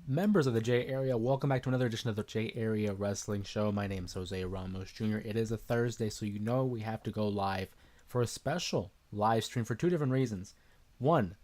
Members of the J Area, welcome back to another edition of the J Area Wrestling Show. My name is Jose Ramos Jr. It is a Thursday, so you know we have to go live for a special live stream for two different reasons. One,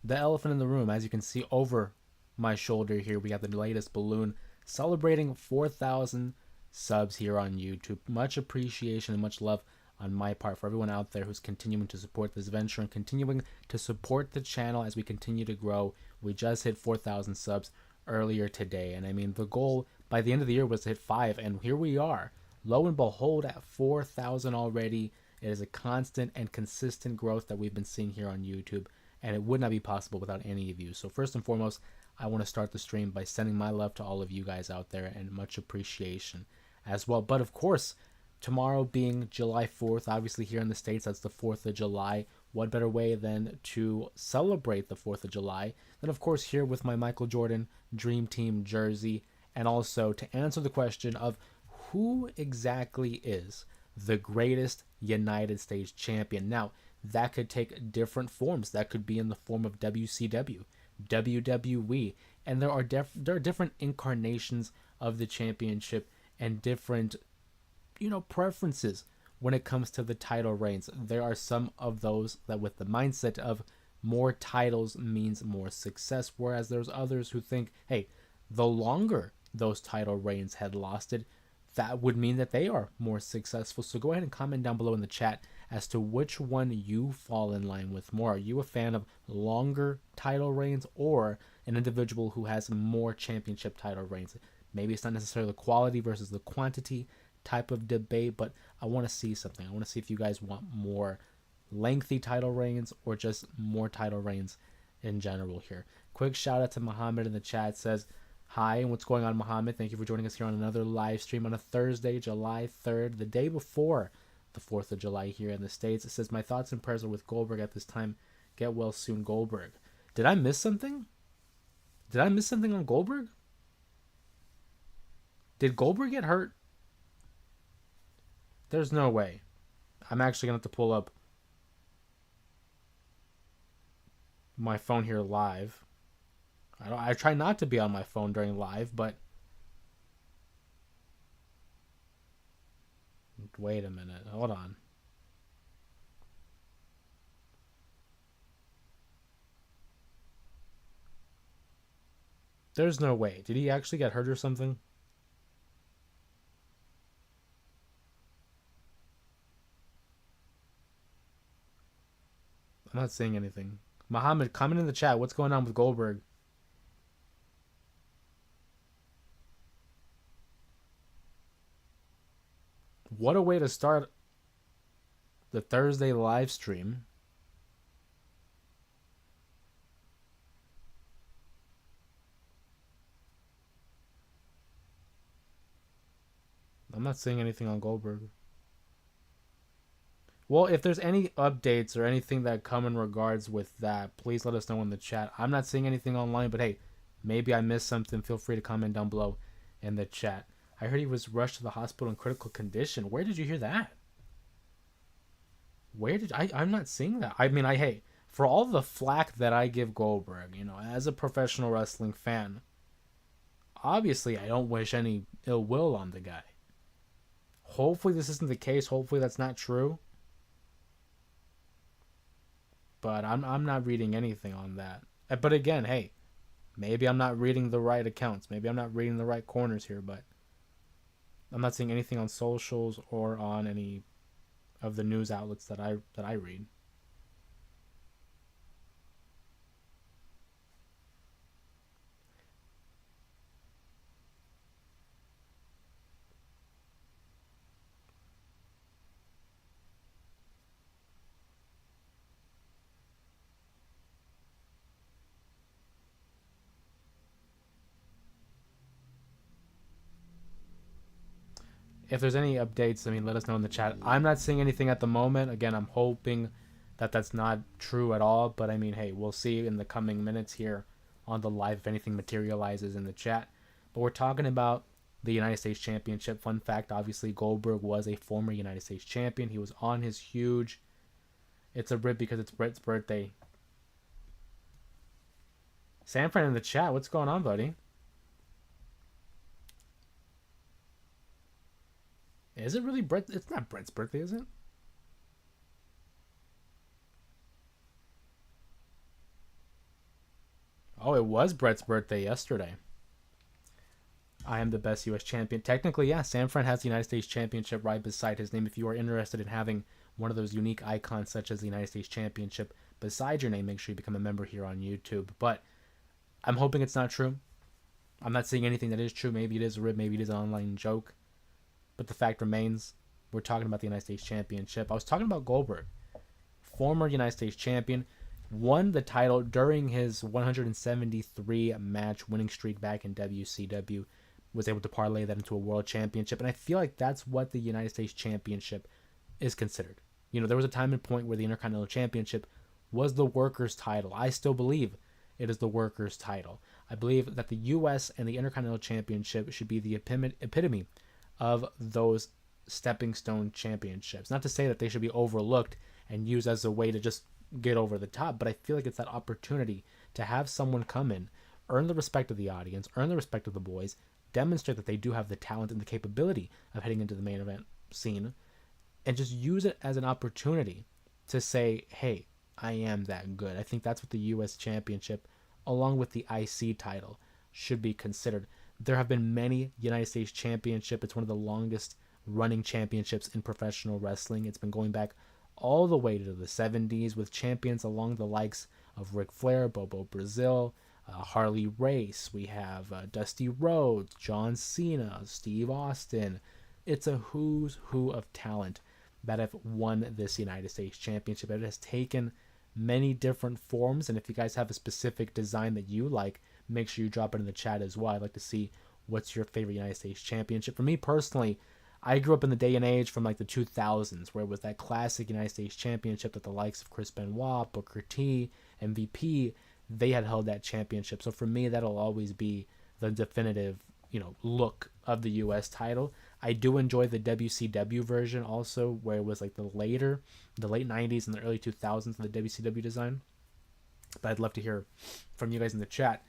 the elephant in the room, as you can see over my shoulder here, we have the latest balloon celebrating 4,000 subs here on YouTube. Much appreciation and much love on my part for everyone out there who's continuing to support this venture and continuing to support the channel as we continue to grow. We just hit 4,000 subs earlier today. And I mean, the goal by the end of the year was to hit 5, and here we are. Lo and behold, at 4,000 already. It is a constant and consistent growth that we've been seeing here on YouTube, and it would not be possible without any of you. So first and foremost, I want to start the stream by sending my love to all of you guys out there and much appreciation as well. But of course, tomorrow being July 4th, obviously here in the States, that's the 4th of July. What better way than to celebrate the 4th of July than, of course, here with my Michael Jordan Dream Team jersey, and also to answer the question of who exactly is the greatest United States champion. Now, that could take different forms. That could be in the form of WCW, WWE, and there are different incarnations of the championship and different preferences when it comes to the title reigns. There are some of those that with the mindset of more titles means more success, whereas there's others who think, hey, the longer those title reigns had lasted, that would mean that they are more successful. So go ahead and comment down below in the chat as to which one you fall in line with more. Are you a fan of longer title reigns or an individual who has more championship title reigns? Maybe it's not necessarily the quality versus the quantity type of debate, but I want to see something. I want to see if you guys want more lengthy title reigns or just more title reigns in general here. Quick shout out to Muhammad in the chat. Says hi, and what's going on, Muhammad? Thank you for joining us here on another live stream on a Thursday, July 3rd, the day before the 4th of July here in the States. It says my thoughts and prayers are with Goldberg at this time. Get well soon, Goldberg. Did I miss something? Did I miss something on Goldberg? Did Goldberg get hurt? There's no way. I'm actually going to have to pull up my phone here live. I try not to be on my phone during live, but wait a minute. Hold on. There's no way. Did he actually get hurt or something? I'm not seeing anything. Muhammad, comment in the chat. What's going on with Goldberg? What a way to start the Thursday live stream. I'm not seeing anything on Goldberg. Well, if there's any updates or anything that come in regards with that, please let us know in the chat. I'm not seeing anything online, but hey, maybe I missed something. Feel free to comment down below in the chat. I heard he was rushed to the hospital in critical condition. Where did you hear that? Where did I'm not seeing that. I mean, hey, for all the flack that I give Goldberg, as a professional wrestling fan, obviously I don't wish any ill will on the guy. Hopefully this isn't the case. Hopefully that's not true. But I'm not reading anything on that. But again, hey, maybe I'm not reading the right accounts. Maybe I'm not reading the right corners here, but I'm not seeing anything on socials or on any of the news outlets that I read. If there's any updates, I mean, let us know in the chat. I'm not seeing anything at the moment. Again, I'm hoping that that's not true at all. But I mean, hey, we'll see in the coming minutes here on the live if anything materializes in the chat. But we're talking about the United States Championship. Fun fact, obviously, Goldberg was a former United States champion. He was on his huge... It's a rip because it's Britt's birthday. Sanfran in the chat. What's going on, buddy? Is it really Brett? It's not Brett's birthday, is it? Oh, it was Brett's birthday yesterday. I am the best U.S. champion. Technically, yeah, San Fran has the United States Championship right beside his name. If you are interested in having one of those unique icons such as the United States Championship beside your name, make sure you become a member here on YouTube. But I'm hoping it's not true. I'm not seeing anything that is true. Maybe it is a rib, maybe it is an online joke. But the fact remains, we're talking about the United States Championship. I was talking about Goldberg, former United States champion, won the title during his 173 match winning streak back in WCW, was able to parlay that into a world championship. And I feel like that's what the United States Championship is considered. You know, there was a time and point where the Intercontinental Championship was the workers' title. I still believe it is the workers' title. I believe that the U.S. and the Intercontinental Championship should be the epitome of those stepping stone championships. Not to say that they should be overlooked and used as a way to just get over the top, but I feel like it's that opportunity to have someone come in, earn the respect of the audience, earn the respect of the boys, demonstrate that they do have the talent and the capability of heading into the main event scene, and just use it as an opportunity to say, hey, I am that good. I think that's what the U.S. Championship, along with the IC title, should be considered. There have been many United States Championship. It's one of the longest running championships in professional wrestling. It's been going back all the way to the 70s with champions along the likes of Ric Flair, Bobo Brazil, Harley Race. We have Dusty Rhodes, John Cena, Steve Austin. It's a who's who of talent that have won this United States Championship. It has taken many different forms, and if you guys have a specific design that you like, make sure you drop it in the chat as well. I'd like to see what's your favorite United States Championship. For me personally, I grew up in the day and age from like the 2000s where it was that classic United States Championship that the likes of Chris Benoit, Booker T, MVP, they had held that championship. So for me, that'll always be the definitive, look of the U.S. title. I do enjoy the WCW version also, where it was like the late 90s and the early 2000s of the WCW design. But I'd love to hear from you guys in the chat.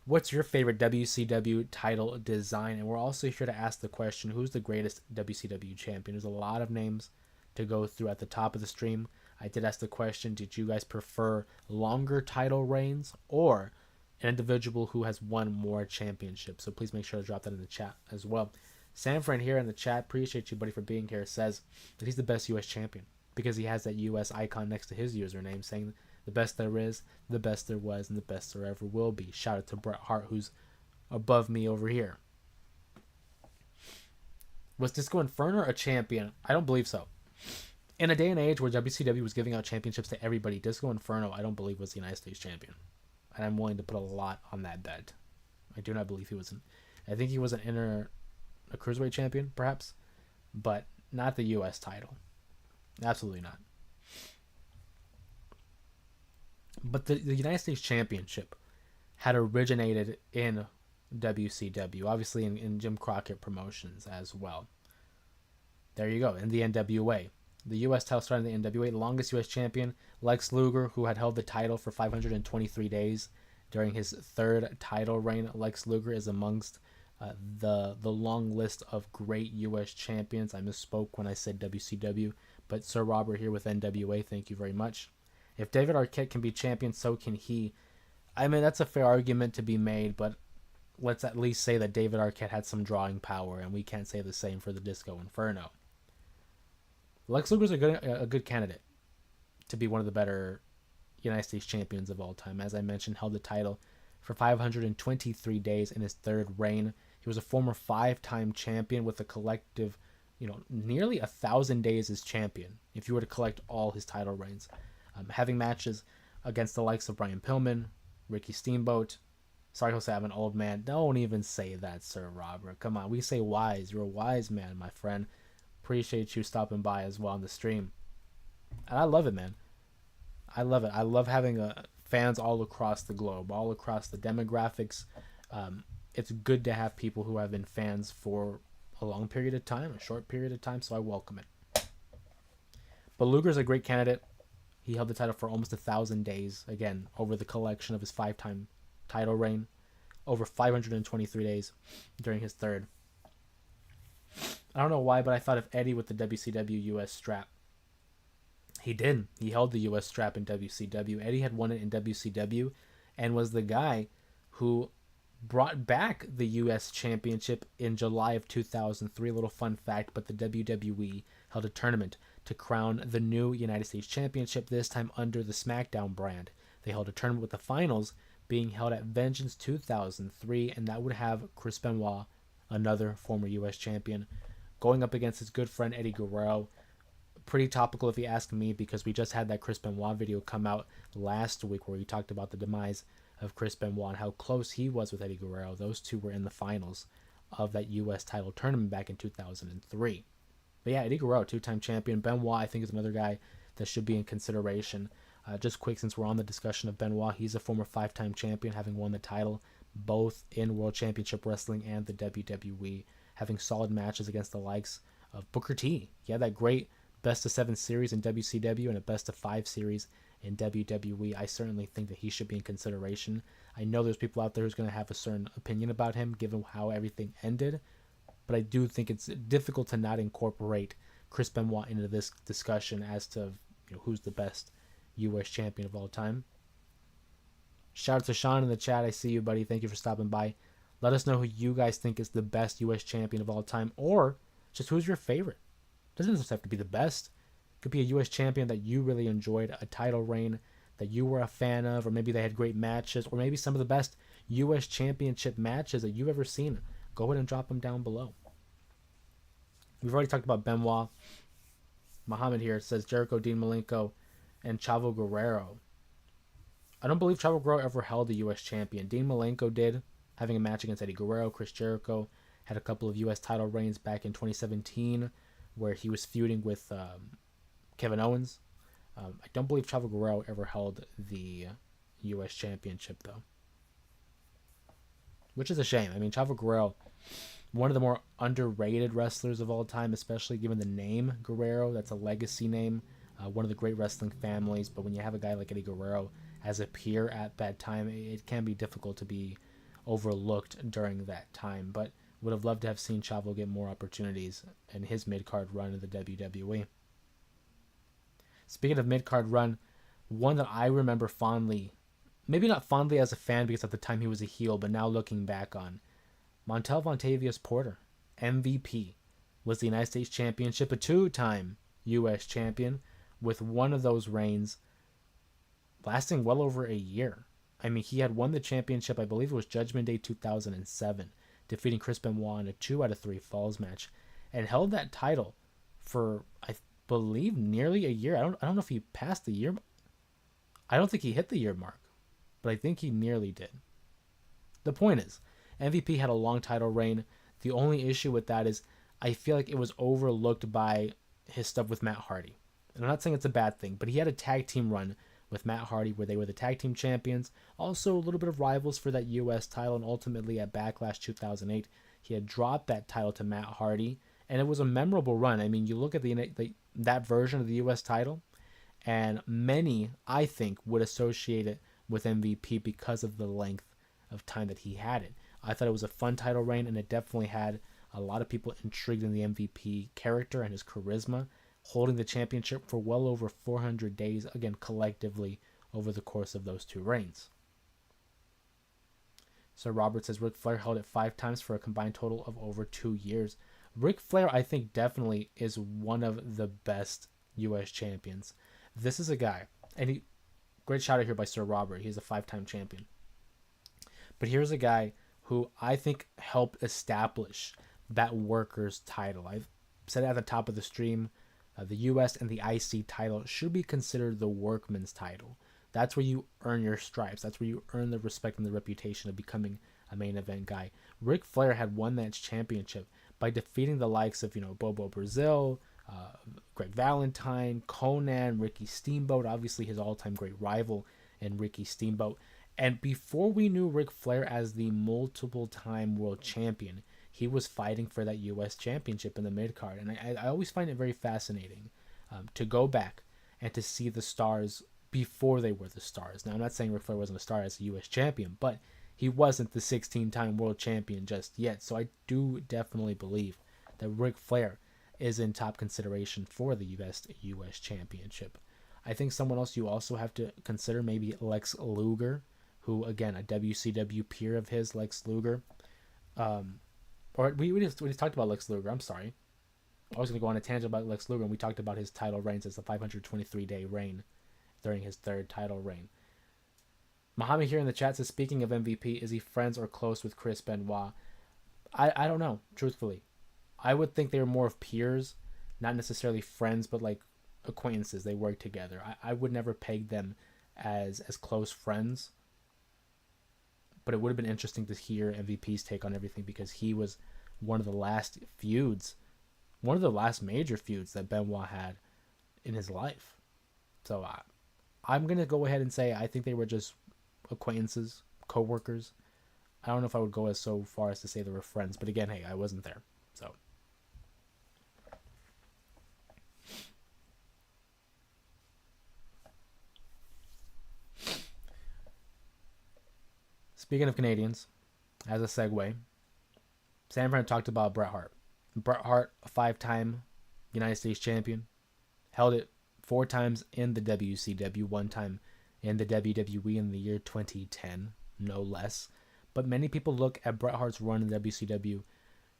What's your favorite WCW title design? And we're also here to ask the question, who's the greatest WCW champion? There's a lot of names to go through at the top of the stream. I did ask the question, did you guys prefer longer title reigns or an individual who has won more championships? So please make sure to drop that in the chat as well. Sanfran here in the chat, appreciate you, buddy, for being here, says that he's the best U.S. champion because he has that U.S. icon next to his username saying the best there is, the best there was, and the best there ever will be. Shout out to Bret Hart, who's above me over here. Was Disco Inferno a champion? I don't believe so. In a day and age where WCW was giving out championships to everybody, Disco Inferno, I don't believe was the United States champion. And I'm willing to put a lot on that bet. I do not believe he was I think he was a cruiserweight champion, perhaps, but not the U.S. title. Absolutely not. But the United States Championship had originated in WCW, obviously in Jim Crockett Promotions as well. There you go, in the NWA. The U.S. title started in the NWA. The longest U.S. champion, Lex Luger, who had held the title for 523 days during his third title reign. Lex Luger is amongst the long list of great U.S. champions. I misspoke when I said WCW, but Sir Robert here with NWA, thank you very much. If David Arquette can be champion, so can he. I mean, that's a fair argument to be made, but let's at least say that David Arquette had some drawing power, and we can't say the same for the Disco Inferno. Lex Luger's a good candidate to be one of the better United States champions of all time. As I mentioned, held the title for 523 days in his third reign. He was a former 5-time champion with a collective, nearly 1,000 days as champion, if you were to collect all his title reigns. Having matches against the likes of Brian Pillman, Ricky Steamboat. Sorry, Jose, I'm an old man. Don't even say that, Sir Robert. Come on, we say wise. You're a wise man, my friend. Appreciate you stopping by as well on the stream. And I love it, man. I love it. I love having fans all across the globe, all across the demographics. It's good to have people who have been fans for a long period of time, a short period of time, so I welcome it. But Luger's a great candidate. He held the title for almost 1,000 days, again, over the collection of his 5-time title reign, over 523 days during his third. I don't know why, but I thought of Eddie with the WCW US strap. He did. He held the US strap in WCW. Eddie had won it in WCW and was the guy who brought back the US Championship in July of 2003. A little fun fact, but the WWE held a tournament to crown the new United States Championship, this time under the SmackDown brand. They held a tournament with the finals being held at Vengeance 2003, and that would have Chris Benoit, another former US champion, going up against his good friend Eddie Guerrero. Pretty topical if you ask me, because we just had that Chris Benoit video come out last week where we talked about the demise of Chris Benoit and how close he was with Eddie Guerrero. Those two were in the finals of that U.S. title tournament back in 2003. But yeah, Eddie Guerrero, two-time champion. Benoit, I think, is another guy that should be in consideration. Just quick, since we're on the discussion of Benoit, he's a former five-time champion, having won the title both in World Championship Wrestling and the WWE, having solid matches against the likes of Booker T. He had that great best-of-7 series in WCW and a best-of-5 series in WWE. I certainly think that he should be in consideration. I know there's people out there who's going to have a certain opinion about him given how everything ended, but I do think it's difficult to not incorporate Chris Benoit into this discussion as to who's the best U.S. champion of all time. Shout out to Sean in the chat. I see you, buddy. Thank you for stopping by. Let us know who you guys think is the best U.S. champion of all time, or just who's your favorite. Doesn't just have to be the best. It could be a U.S. champion that you really enjoyed, a title reign that you were a fan of, or maybe they had great matches, or maybe some of the best U.S. championship matches that you've ever seen. Go ahead and drop them down below. We've already talked about Benoit. Muhammad here says Jericho, Dean Malenko, and Chavo Guerrero. I don't believe Chavo Guerrero ever held the U.S. champion. Dean Malenko did, having a match against Eddie Guerrero. Chris Jericho had a couple of U.S. title reigns back in 2017 where he was feuding with Kevin Owens. I don't believe Chavo Guerrero ever held the U.S. championship, though, which is a shame. I mean, Chavo Guerrero, one of the more underrated wrestlers of all time, especially given the name Guerrero. That's a legacy name, one of the great wrestling families. But when you have a guy like Eddie Guerrero as a peer at that time, it can be difficult to be overlooked during that time. But would have loved to have seen Chavo get more opportunities in his mid-card run in the WWE. Speaking of mid-card run, one that I remember fondly, maybe not fondly as a fan because at the time he was a heel, but now looking back on, Montel Vontavious Porter, MVP, was the United States Championship, a two-time U.S. champion, with one of those reigns lasting well over a year. I mean, he had won the championship, I believe it was Judgment Day 2007, defeating Chris Benoit in a 2 out of 3 falls match, and held that title for, I believe, nearly a year. I don't know if he passed the year. I don't think he hit the year mark, but I think he nearly did. The point is, MVP had a long title reign. The only issue with that is I feel like it was overlooked by his stuff with Matt Hardy. And I'm not saying it's a bad thing, but he had a tag team run with Matt Hardy where they were the tag team champions. Also a little bit of rivals for that U.S. title, and ultimately at Backlash 2008, he had dropped that title to Matt Hardy, and it was a memorable run. I mean, you look at that version of the U.S. title, and many, I think, would associate it with MVP because of the length of time that he had it. I thought it was a fun title reign, and it definitely had a lot of people intrigued in the MVP character and his charisma, holding the championship for well over 400 days, again, collectively, over the course of those two reigns. So Robert says Ric Flair held it 5 times for a combined total of over 2 years. Ric Flair, I think, definitely is one of the best U.S. champions. This is a guy, and great shout out here by Sir Robert. He's a 5-time champion. But here's a guy who I think helped establish that workers title. I've said it at the top of the stream, the US and the IC title should be considered the workman's title. That's where you earn your stripes. That's where you earn the respect and the reputation of becoming a main event guy. Ric Flair had won that championship by defeating the likes of, Bobo Brazil, Greg Valentine, Conan, Ricky Steamboat, obviously his all-time great rival in Ricky Steamboat. And before we knew Ric Flair as the multiple-time world champion, he was fighting for that U.S. championship in the mid-card. And I always find it very fascinating to go back and to see the stars before they were the stars. Now, I'm not saying Ric Flair wasn't a star as a U.S. champion, but he wasn't the 16-time world champion just yet. So I do definitely believe that Ric Flair is in top consideration for the US Championship. I think someone else you also have to consider, maybe Lex Luger, who, again, a WCW peer of his, Lex Luger. Or we just talked about Lex Luger. I'm sorry. I was going to go on a tangent about Lex Luger, and we talked about his title reigns as the 523-day reign during his third title reign. Muhammad here in the chat says, speaking of MVP, is he friends or close with Chris Benoit? I don't know, truthfully. I would think they were more of peers, not necessarily friends, but like acquaintances. They work together. I would never peg them as close friends. But it would have been interesting to hear MVP's take on everything, because he was one of the last major feuds that Benoit had in his life. So I'm going to go ahead and say I think they were just acquaintances, co-workers. I don't know if I would go as so far as to say they were friends, but again, hey, I wasn't there. So speaking of Canadians, as a segue, San Fran talked about Bret Hart. Bret Hart, a 5-time United States champion, held it 4 times in the WCW, 1 time in the WWE in the year 2010, no less. But many people look at Bret Hart's run in WCW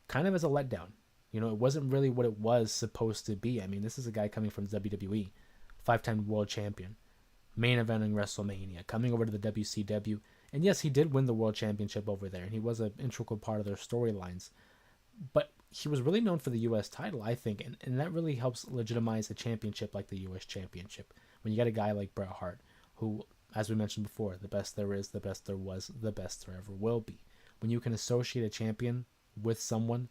kind of as a letdown. You know, it wasn't really what it was supposed to be. I mean, this is a guy coming from WWE, 5-time world champion, main eventing WrestleMania, coming over to the WCW. And yes, he did win the world championship over there, and he was an integral part of their storylines. But he was really known for the U.S. title, I think, and that really helps legitimize a championship like the U.S. Championship. When you got a guy like Bret Hart, who, as we mentioned before, the best there is, the best there was, the best there ever will be. When you can associate a champion with someone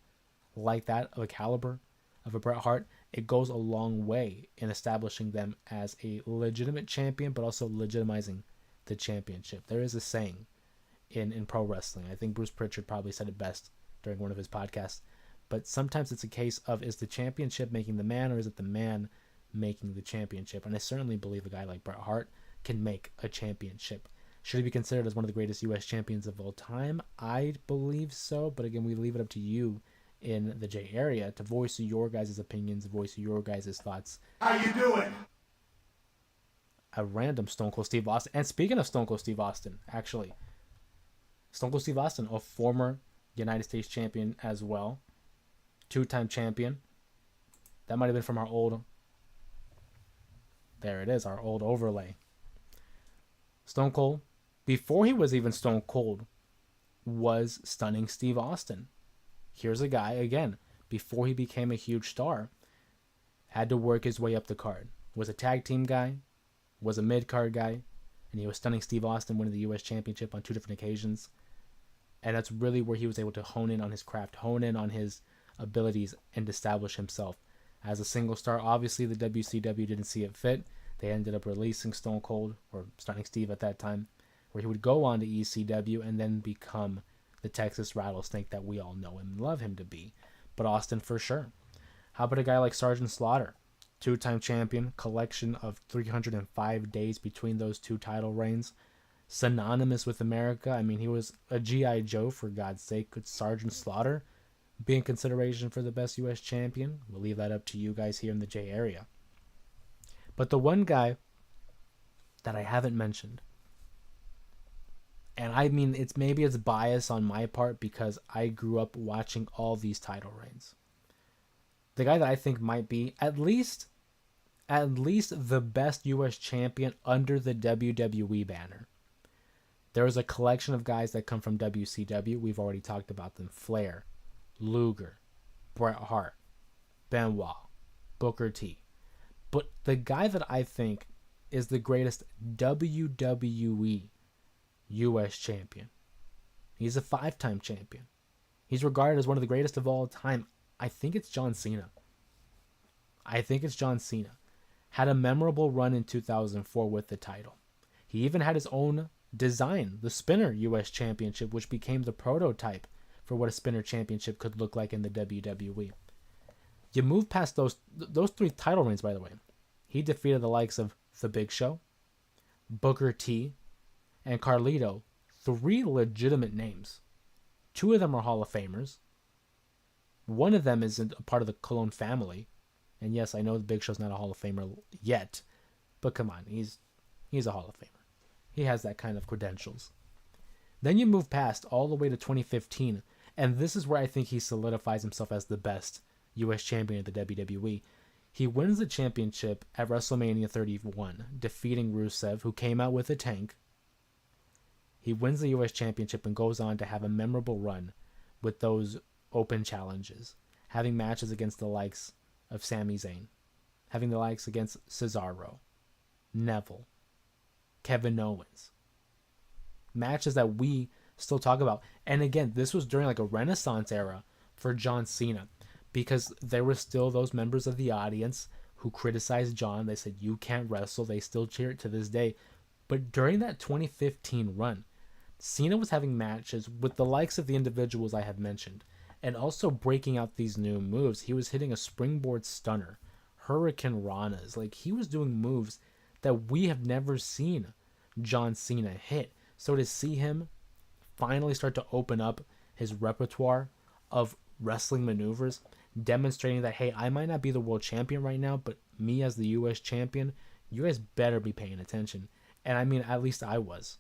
like that, of a caliber of a Bret Hart, it goes a long way in establishing them as a legitimate champion, but also legitimizing the championship. There is a saying in pro wrestling. I think Bruce Pritchard probably said it best during one of his podcasts. But sometimes it's a case of, is the championship making the man, or is it the man making the championship? And I certainly believe a guy like Bret Hart can make a championship. Should he be considered as one of the greatest U.S. champions of all time? I believe so. But again, we leave it up to you in the J area to voice your guys' opinions, voice your guys' thoughts. How you doing? A random Stone Cold Steve Austin. And speaking of Stone Cold Steve Austin, actually, Stone Cold Steve Austin, a former United States champion as well, 2-time champion. That might have been from our old, there it is, our old overlay. Stone Cold, before he was even Stone Cold, was Stunning Steve Austin. Here's a guy, again, before he became a huge star, had to work his way up the card. Was a tag team guy, was a mid-card guy, and he was Stunning Steve Austin, winning the U.S. Championship on 2 different occasions. And that's really where he was able to hone in on his craft, hone in on his abilities, and establish himself as a single star. Obviously, the WCW didn't see it fit. They ended up releasing Stone Cold, or Stunning Steve at that time, where he would go on to ECW and then become the Texas Rattlesnake that we all know and love him to be. But Austin, for sure. How about a guy like Sergeant Slaughter? 2-time champion, collection of 305 days between those 2 title reigns. Synonymous with America. I mean, he was a G.I. Joe, for God's sake. Could Sergeant Slaughter be in consideration for the best U.S. champion? We'll leave that up to you guys here in the J area. But the one guy that I haven't mentioned, and I mean, it's bias on my part because I grew up watching all these title reigns. The guy that I think might be at least the best U.S. champion under the WWE banner. There is a collection of guys that come from WCW. We've already talked about them. Flair, Luger, Bret Hart, Benoit, Booker T. But the guy that I think is the greatest WWE U.S. champion, he's a 5-time champion. He's regarded as one of the greatest of all time. I think it's John Cena. Had a memorable run in 2004 with the title. He even had his own design, the Spinner U.S. Championship, which became the prototype for what a Spinner Championship could look like in the WWE. You move past those 3 title reigns, by the way. He defeated the likes of The Big Show, Booker T, and Carlito. 3 legitimate names. 2 of them are Hall of Famers. One of them is a part of the Cologne family. And yes, I know the Big Show's not a Hall of Famer yet, but come on, he's a Hall of Famer. He has that kind of credentials. Then you move past all the way to 2015, and this is where I think he solidifies himself as the best U.S. champion of the WWE. He wins the championship at WrestleMania 31, defeating Rusev, who came out with a tank. He wins the U.S. championship and goes on to have a memorable run with those open challenges, having matches against the likes of Sami Zayn, having the likes against Cesaro, Neville, Kevin Owens. Matches that we still talk about. And again, this was during like a renaissance era for John Cena, because there were still those members of the audience who criticized John. They said, you can't wrestle. They still cheer it to this day. But during that 2015 run, Cena was having matches with the likes of the individuals I have mentioned, and also breaking out these new moves. He was hitting a springboard stunner, Hurricane Ranas. Like, he was doing moves that we have never seen John Cena hit. So to see him finally start to open up his repertoire of wrestling maneuvers, demonstrating that, hey, I might not be the world champion right now, but me as the U.S. champion, you guys better be paying attention. And I mean, at least I was.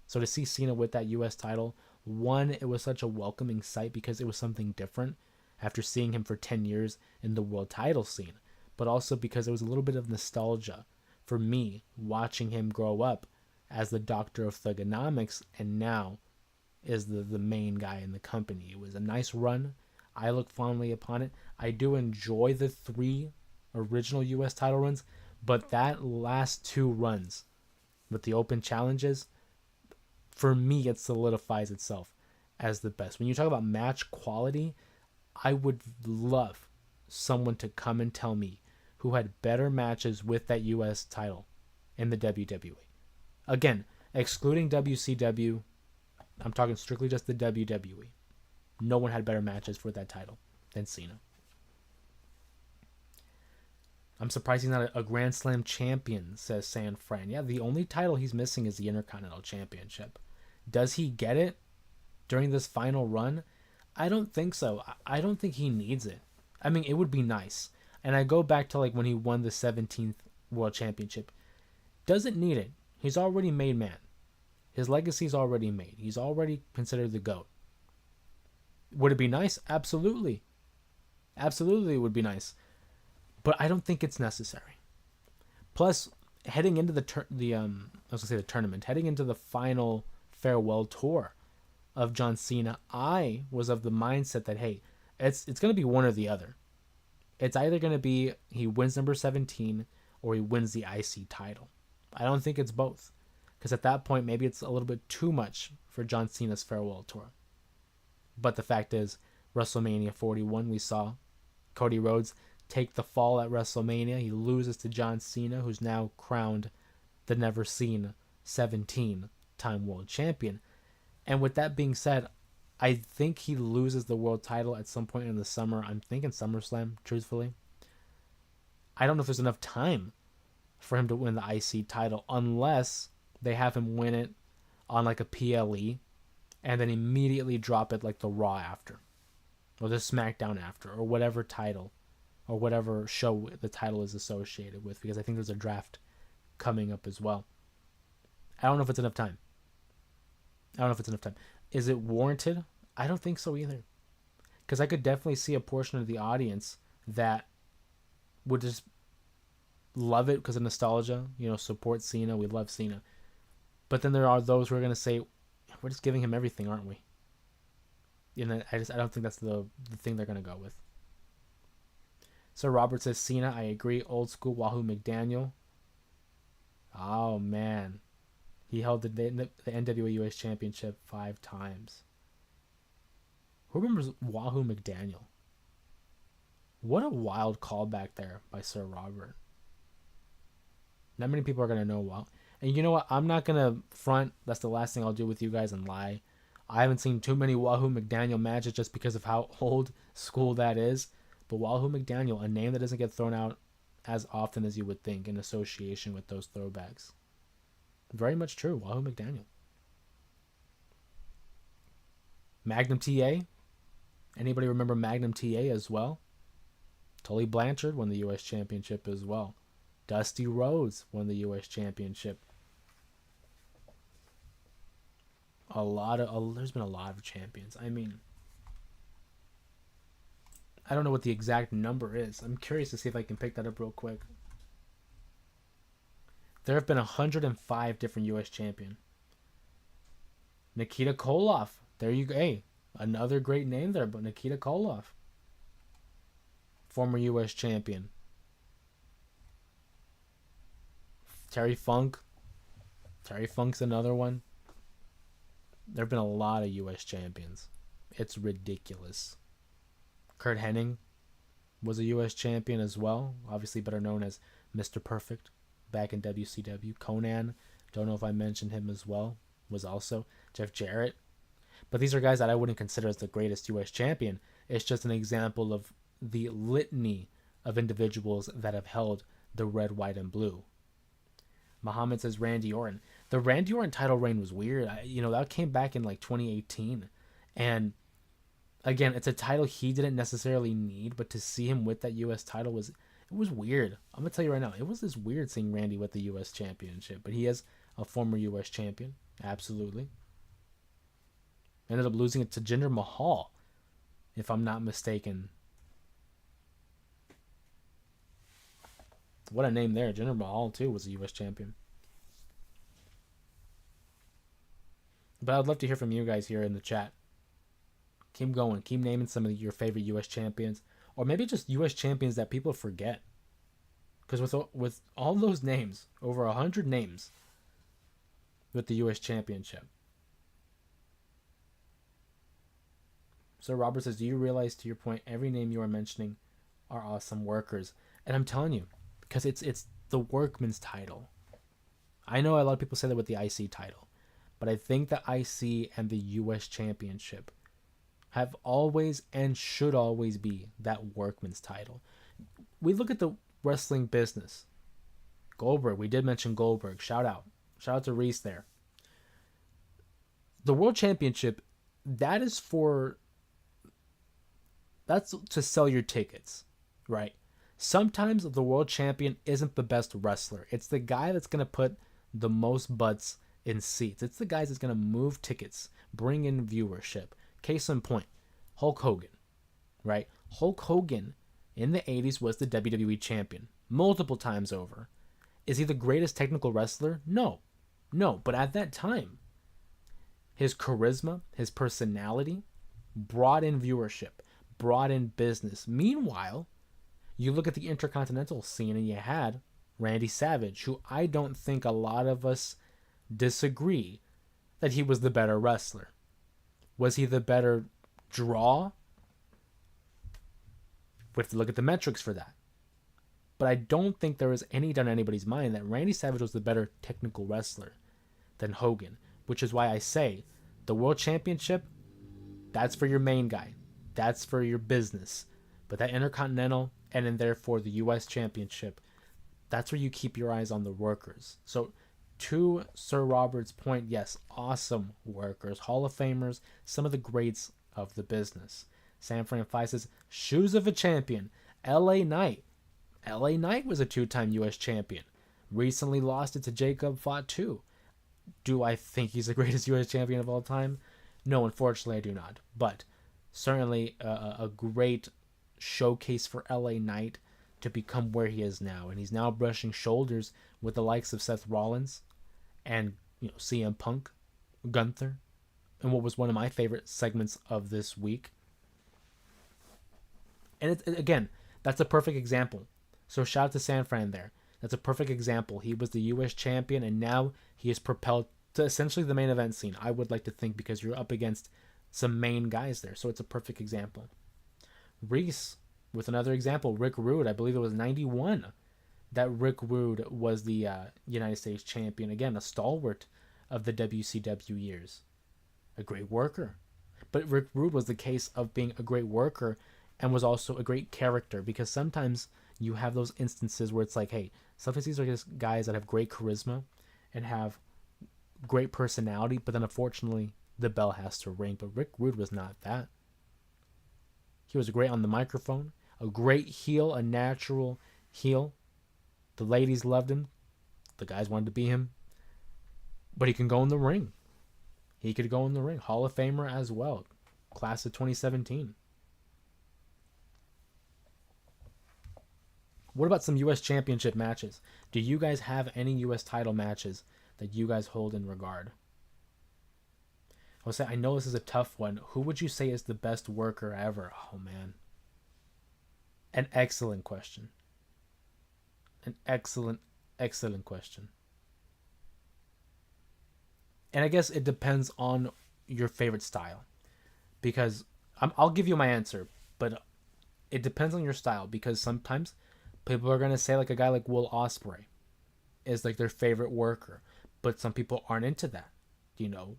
So to see Cena with that U.S. title, one, it was such a welcoming sight because it was something different after seeing him for 10 years in the world title scene, but also because it was a little bit of nostalgia for me watching him grow up as the doctor of Thugonomics, and now is the main guy in the company. It was a nice run. I look fondly upon it. I do enjoy the 3 original U.S. title runs, but that last 2 runs with the open challenges, for me, it solidifies itself as the best. When you talk about match quality, I would love someone to come and tell me who had better matches with that U.S. title in the WWE. Again, excluding WCW, I'm talking strictly just the WWE. No one had better matches for that title than Cena. I'm surprised he's not a Grand Slam champion, says San Fran. Yeah, the only title he's missing is the Intercontinental Championship. Does he get it during this final run? I don't think so. I don't think he needs it. I mean, it would be nice. And I go back to like when he won the 17th World Championship. Doesn't need it. He's already made man. His legacy's already made. He's already considered the GOAT. Would it be nice? Absolutely. Absolutely it would be nice. But I don't think it's necessary. Plus, heading into the tournament, heading into the final farewell tour of John Cena, I was of the mindset that, hey, it's going to be one or the other. It's either going to be he wins number 17 or he wins the IC title. I don't think it's both, because at that point maybe it's a little bit too much for John Cena's farewell tour. But the fact is, WrestleMania 41, we saw Cody Rhodes take the fall at WrestleMania. He loses to John Cena, who's now crowned the never seen 17-time world champion. And with that being said, I think he loses the world title at some point in the summer. I'm thinking SummerSlam, truthfully. I don't know if there's enough time for him to win the IC title unless they have him win it on like a PLE and then immediately drop it like the Raw after or the SmackDown after or whatever title or whatever show the title is associated with, because I think there's a draft coming up as well. I don't know if it's enough time. Is it warranted? I don't think so either, because I could definitely see a portion of the audience that would just love it because of nostalgia, support Cena, we love Cena. But then there are those who are going to say, we're just giving him everything, aren't we? I don't think that's the thing they're going to go with. So Robert says, Cena, I agree, old school Wahoo McDaniel. Oh man, he held the NWA US Championship 5 times. Who remembers Wahoo McDaniel? What a wild callback there by Sir Robert. Not many people are going to know Wahoo. And you know what? I'm not going to front. That's the last thing I'll do with you guys and lie. I haven't seen too many Wahoo McDaniel matches just because of how old school that is. But Wahoo McDaniel, a name that doesn't get thrown out as often as you would think in association with those throwbacks. Very much true. Wahoo McDaniel. Magnum TA. Anybody remember Magnum TA as well? Tully Blanchard won the U.S. Championship as well. Dusty Rhodes won the U.S. Championship. There's been a lot of champions. I mean, I don't know what the exact number is. I'm curious to see if I can pick that up real quick. There have been 105 different U.S. champion. Nikita Koloff. There you go. Hey, another great name there, but Nikita Koloff. Former U.S. champion. Terry Funk. Terry Funk's another one. There have been a lot of U.S. champions. It's ridiculous. Kurt Hennig was a U.S. champion as well. Obviously better known as Mr. Perfect back in WCW. Conan, don't know if I mentioned him as well, was also. Jeff Jarrett. But these are guys that I wouldn't consider as the greatest U.S. champion. It's just an example of the litany of individuals that have held the red, white, and blue. Muhammad says Randy Orton. The Randy Orton title reign was weird. That came back in like 2018. And again, it's a title he didn't necessarily need, but to see him with that U.S. title was weird. I'm going to tell you right now, it was this weird seeing Randy with the U.S. championship. But he is a former U.S. champion. Absolutely. Ended up losing it to Jinder Mahal, if I'm not mistaken. What a name there. Jinder Mahal, too, was a U.S. champion. But I'd love to hear from you guys here in the chat. Keep going. Keep naming some of your favorite U.S. champions. Or maybe just U.S. champions that people forget. Because with all those names, over 100 names with the U.S. championship. So Robert says, do you realize, to your point, every name you are mentioning are awesome workers? And I'm telling you, because it's the workman's title. I know a lot of people say that with the IC title, but I think the IC and the US Championship have always and should always be that workman's title. We look at the wrestling business. Goldberg, we did mention Goldberg. Shout out to Reese there. The World Championship, that's to sell your tickets, right? Sometimes the world champion isn't the best wrestler. It's the guy that's going to put the most butts in seats. It's the guy that's going to move tickets, bring in viewership. Case in point, Hulk Hogan, right? Hulk Hogan in the 80s was the WWE champion multiple times over. Is he the greatest technical wrestler? No. But at that time, his charisma, his personality brought in viewership, brought in business. Meanwhile, you look at the intercontinental scene and you had Randy Savage, who I don't think a lot of us disagree that he was the better wrestler. Was he the better draw? We have to look at the metrics for that. But I don't think there is any doubt in anybody's mind that Randy Savage was the better technical wrestler than Hogan, which is why I say the World Championship, that's for your main guy. That's for your business. But that Intercontinental and then therefore the U.S. Championship, that's where you keep your eyes on the workers. So to Sir Robert's point, yes, awesome workers, Hall of Famers, some of the greats of the business. San Fran 5 says, shoes of a champion, LA Knight. LA Knight was a two-time U.S. champion. Recently lost it to Jacob Fatu. Do I think he's the greatest U.S. champion of all time? No, unfortunately I do not. But certainly a great showcase for LA Knight to become where he is now. And he's now brushing shoulders with the likes of Seth Rollins and CM Punk, Gunther, and what was one of my favorite segments of this week. And again, that's a perfect example. So shout out to San Fran there. That's a perfect example. He was the U.S. champion, and now he is propelled to essentially the main event scene, I would like to think, because you're up against some main guys there. So it's a perfect example. Reese, with another example, Rick Rude. I believe it was 91 that Rick Rude was the United States champion. Again, a stalwart of the WCW years. A great worker. But Rick Rude was the case of being a great worker and was also a great character, because sometimes you have those instances where it's like, hey, sometimes these are just guys that have great charisma and have great personality, but then unfortunately the bell has to ring. But Rick Rude was not that. He was great on the microphone, a great heel, a natural heel. The ladies loved him. The guys wanted to be him. But he can go in the ring. He could go in the ring. Hall of Famer as well. Class of 2017. What about some U.S. Championship matches? Do you guys have any U.S. title matches that you guys hold in regard? Jose, I know this is a tough one. Who would you say is the best worker ever? Oh, man. An excellent question. An excellent, excellent question. And I guess it depends on your favorite style. Because I'll give you my answer, but it depends on your style. Because sometimes people are going to say like a guy like Will Ospreay is like their favorite worker. But some people aren't into that. You know,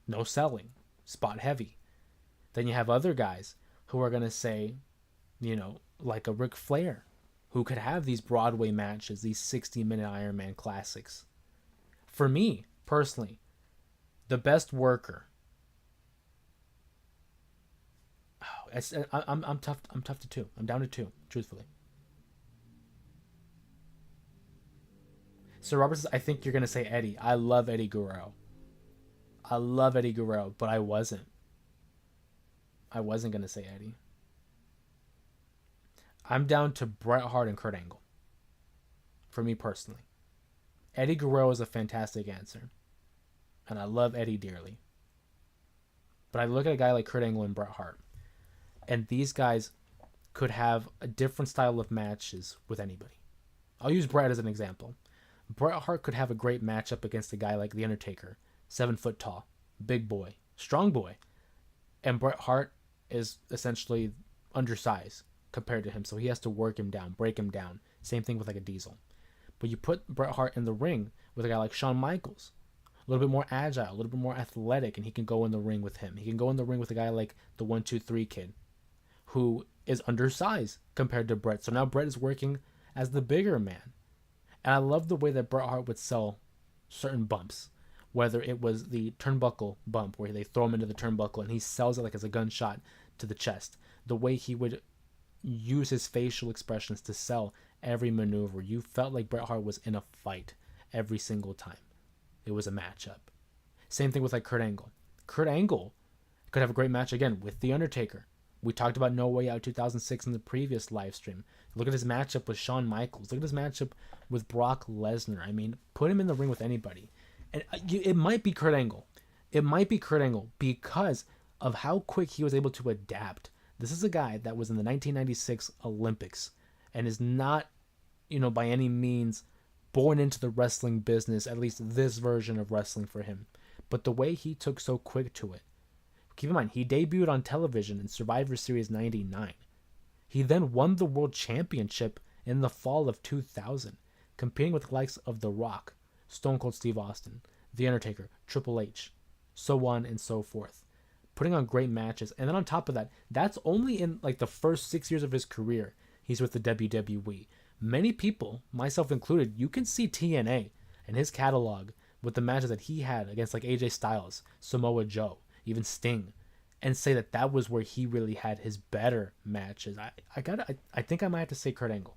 no selling, spot heavy. Then you have other guys who are going to say, you know, like a Ric Flair, who could have these Broadway matches, these 60-minute Iron Man classics. For me, personally, the best worker. Oh, I'm tough. I'm tough to two. I'm down to two, truthfully. So Robert says, I think you're gonna say Eddie. I love Eddie Guerrero. I love Eddie Guerrero, but I wasn't. I wasn't gonna say Eddie. I'm down to Bret Hart and Kurt Angle. For me personally, Eddie Guerrero is a fantastic answer, and I love Eddie dearly. But I look at a guy like Kurt Angle and Bret Hart, and these guys could have a different style of matches with anybody. I'll use Bret as an example. Bret Hart could have a great matchup against a guy like The Undertaker, 7 foot tall, big boy, strong boy. And Bret Hart is essentially undersized compared to him, so he has to work him down, break him down. Same thing with like a Diesel. But you put Bret Hart in the ring with a guy like Shawn Michaels, a little bit more agile, a little bit more athletic, and he can go in the ring with him. He can go in the ring with a guy like the 1-2-3 Kid, who is undersized compared to Bret. So now Bret is working as the bigger man. And I love the way that Bret Hart would sell certain bumps, whether it was the turnbuckle bump where they throw him into the turnbuckle and he sells it like as a gunshot to the chest. The way he would use his facial expressions to sell every maneuver. You felt like Bret Hart was in a fight every single time. It was a matchup. Same thing with like Kurt Angle. Kurt Angle could have a great match again with The Undertaker. We talked about No Way Out 2006 in the previous live stream. Look at his matchup with Shawn Michaels. Look at his matchup with Brock Lesnar. I mean, put him in the ring with anybody. And it might be Kurt Angle. It might be Kurt Angle because of how quick he was able to adapt. This is a guy that was in the 1996 Olympics and is not, you know, by any means born into the wrestling business, at least this version of wrestling for him. But the way he took so quick to it. Keep in mind, he debuted on television in Survivor Series 99. He then won the World Championship in the fall of 2000, competing with the likes of The Rock, Stone Cold Steve Austin, The Undertaker, Triple H, so on and so forth. Putting on great matches. And then on top of that, that's only in like the first 6 years of his career he's with the WWE. Many people, myself included, you can see TNA and his catalog with the matches that he had against like AJ Styles, Samoa Joe, even Sting, and say that that was where he really had his better matches. I think I might have to say Kurt Angle.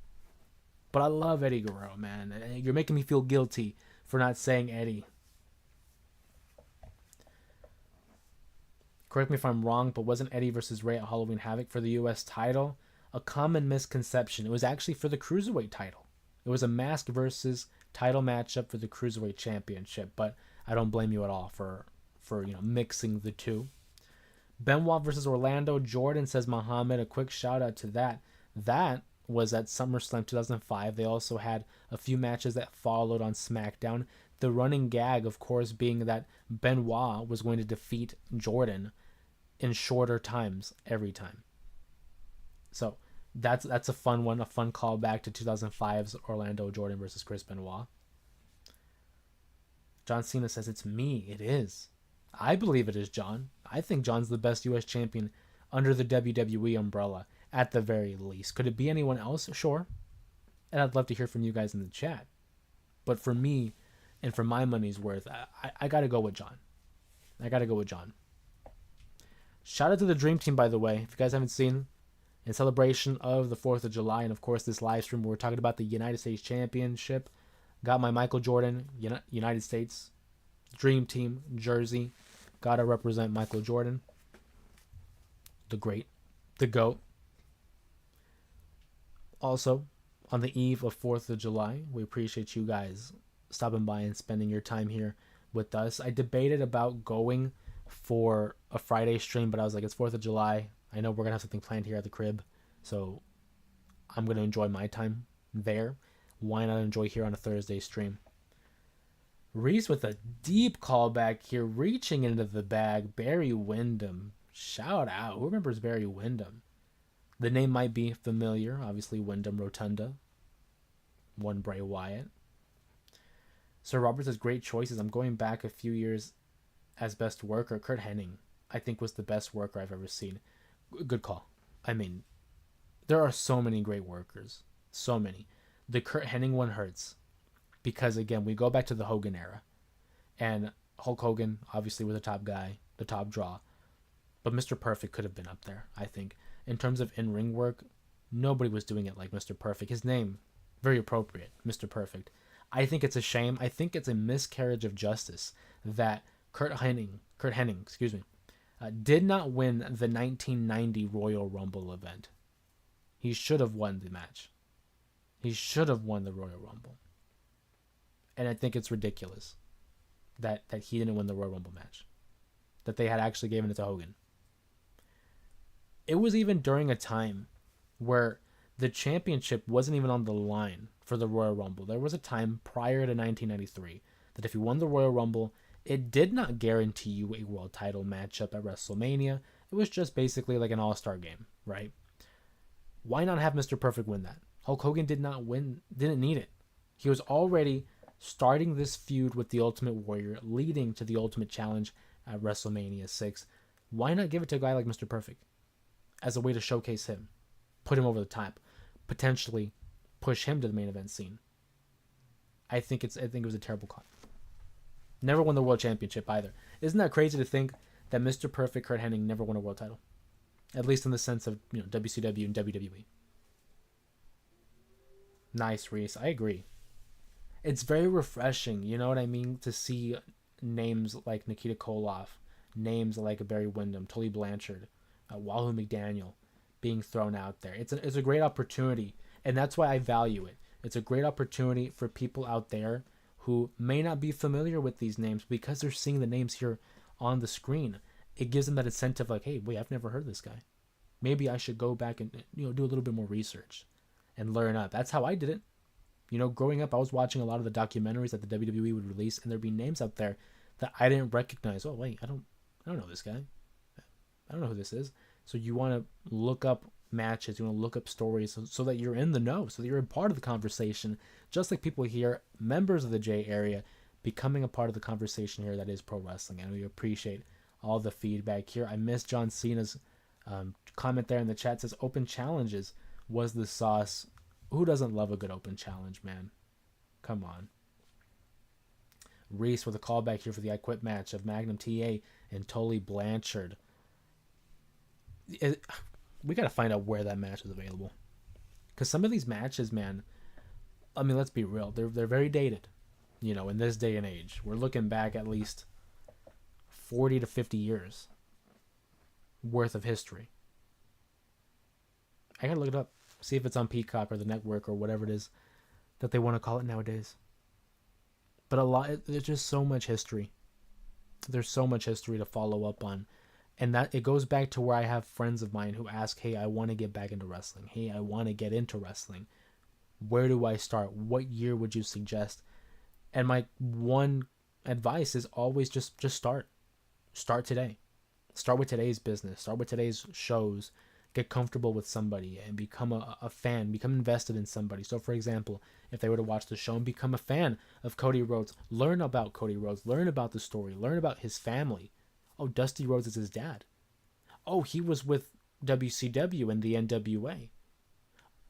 But I love Eddie Guerrero, man. You're making me feel guilty for not saying Eddie. Correct me if I'm wrong, but wasn't Eddie versus Ray at Halloween Havoc for the U.S. title? A common misconception. It was actually for the Cruiserweight title. It was a mask versus title matchup for the Cruiserweight Championship, but I don't blame you at all for mixing the two. Benoit versus Orlando. Jordan says Muhammad. A quick shout out to that. That was at SummerSlam 2005. They also had a few matches that followed on SmackDown. The running gag, of course, being that Benoit was going to defeat Jordan in shorter times every time. So that's a fun one, a fun callback to 2005's Orlando Jordan versus Chris Benoit. John Cena says it's me. It is. I believe it is John. I think John's the best U.S. champion under the WWE umbrella, at the very least. Could it be anyone else? Sure. And I'd love to hear from you guys in the chat. But for me, and for my money's worth, I got to go with John. I got to go with John. Shout out to the Dream Team, by the way. If you guys haven't seen, in celebration of the 4th of July, and of course this live stream where we're talking about the United States Championship. Got my Michael Jordan United States Dream Team jersey. Gotta represent Michael Jordan, the great, the GOAT. Also, on the eve of 4th of July, we appreciate you guys stopping by and spending your time here with us. I debated about going for a Friday stream, but I was like, it's 4th of July. I know we're going to have something planned here at the crib, so I'm going to enjoy my time there. Why not enjoy here on a Thursday stream? Reese with a deep callback here, reaching into the bag. Barry Windham. Shout out. Who remembers Barry Windham? The name might be familiar. Obviously, Wyndham Rotunda. One Bray Wyatt. Sir Robert says, great choices. I'm going back a few years as best worker. Curt Hennig, I think, was the best worker I've ever seen. Good call. I mean, there are so many great workers. So many. The Curt Hennig one hurts. Because, again, we go back to the Hogan era. And Hulk Hogan, obviously, was the top guy, the top draw. But Mr. Perfect could have been up there, I think. In terms of in-ring work, nobody was doing it like Mr. Perfect. His name, very appropriate, Mr. Perfect. I think it's a shame. I think it's a miscarriage of justice that Curt Hennig, did not win the 1990 Royal Rumble event. He should have won the match. He should have won the Royal Rumble. And I think it's ridiculous that he didn't win the Royal Rumble match. That they had actually given it to Hogan. It was even during a time where the championship wasn't even on the line for the Royal Rumble. There was a time prior to 1993 that if you won the Royal Rumble, it did not guarantee you a world title matchup at WrestleMania. It was just basically like an all-star game, right? Why not have Mr. Perfect win that? Hulk Hogan didn't need it. He was already starting this feud with the Ultimate Warrior, leading to the Ultimate Challenge at WrestleMania 6. Why not give it to a guy like Mr. Perfect as a way to showcase him, put him over the top, potentially push him to the main event scene? I think it was a terrible call. Never won the world championship either. Isn't that crazy to think that Mr. Perfect Curt Hennig never won a world title? At least in the sense of, WCW and WWE. Nice, Reese. I agree. It's very refreshing, you know what I mean, to see names like Nikita Koloff, names like Barry Windham, Tully Blanchard, Wahoo McDaniel being thrown out there. It's a great opportunity, and that's why I value it. It's a great opportunity for people out there who may not be familiar with these names because they're seeing the names here on the screen. It gives them that incentive like, hey, wait, I've never heard of this guy. Maybe I should go back and do a little bit more research and learn up. That's how I did it. Growing up, I was watching a lot of the documentaries that the WWE would release, and there'd be names out there that I didn't recognize. Oh, wait, I don't know this guy. I don't know who this is. So you want to look up matches, you want to look up stories so that you're in the know, so that you're a part of the conversation, just like people here, members of the J area, becoming a part of the conversation here that is pro wrestling. And we appreciate all the feedback here. I missed John Cena's comment there in the chat. Says open challenges was the sauce. Who doesn't love a good open challenge, man? Come on. Reese with a callback here for the I Quit match of Magnum TA and Tully Blanchard. We got to find out where that match is available. Because some of these matches, man, I mean, let's be real. They're very dated, in this day and age. We're looking back at least 40 to 50 years worth of history. I got to look it up. See if it's on Peacock or the network or whatever it is that they want to call it nowadays. But there's just so much history. There's so much history to follow up on. And that it goes back to where I have friends of mine who ask, hey, I want to get back into wrestling. Hey, I want to get into wrestling. Where do I start? What year would you suggest? And my one advice is always just start. Start today. Start with today's business. Start with today's shows. Get comfortable with somebody and become a fan, become invested in somebody. So, for example, if they were to watch the show and become a fan of Cody Rhodes, learn about Cody Rhodes, learn about the story, learn about his family. Oh, Dusty Rhodes is his dad. Oh, he was with WCW and the NWA.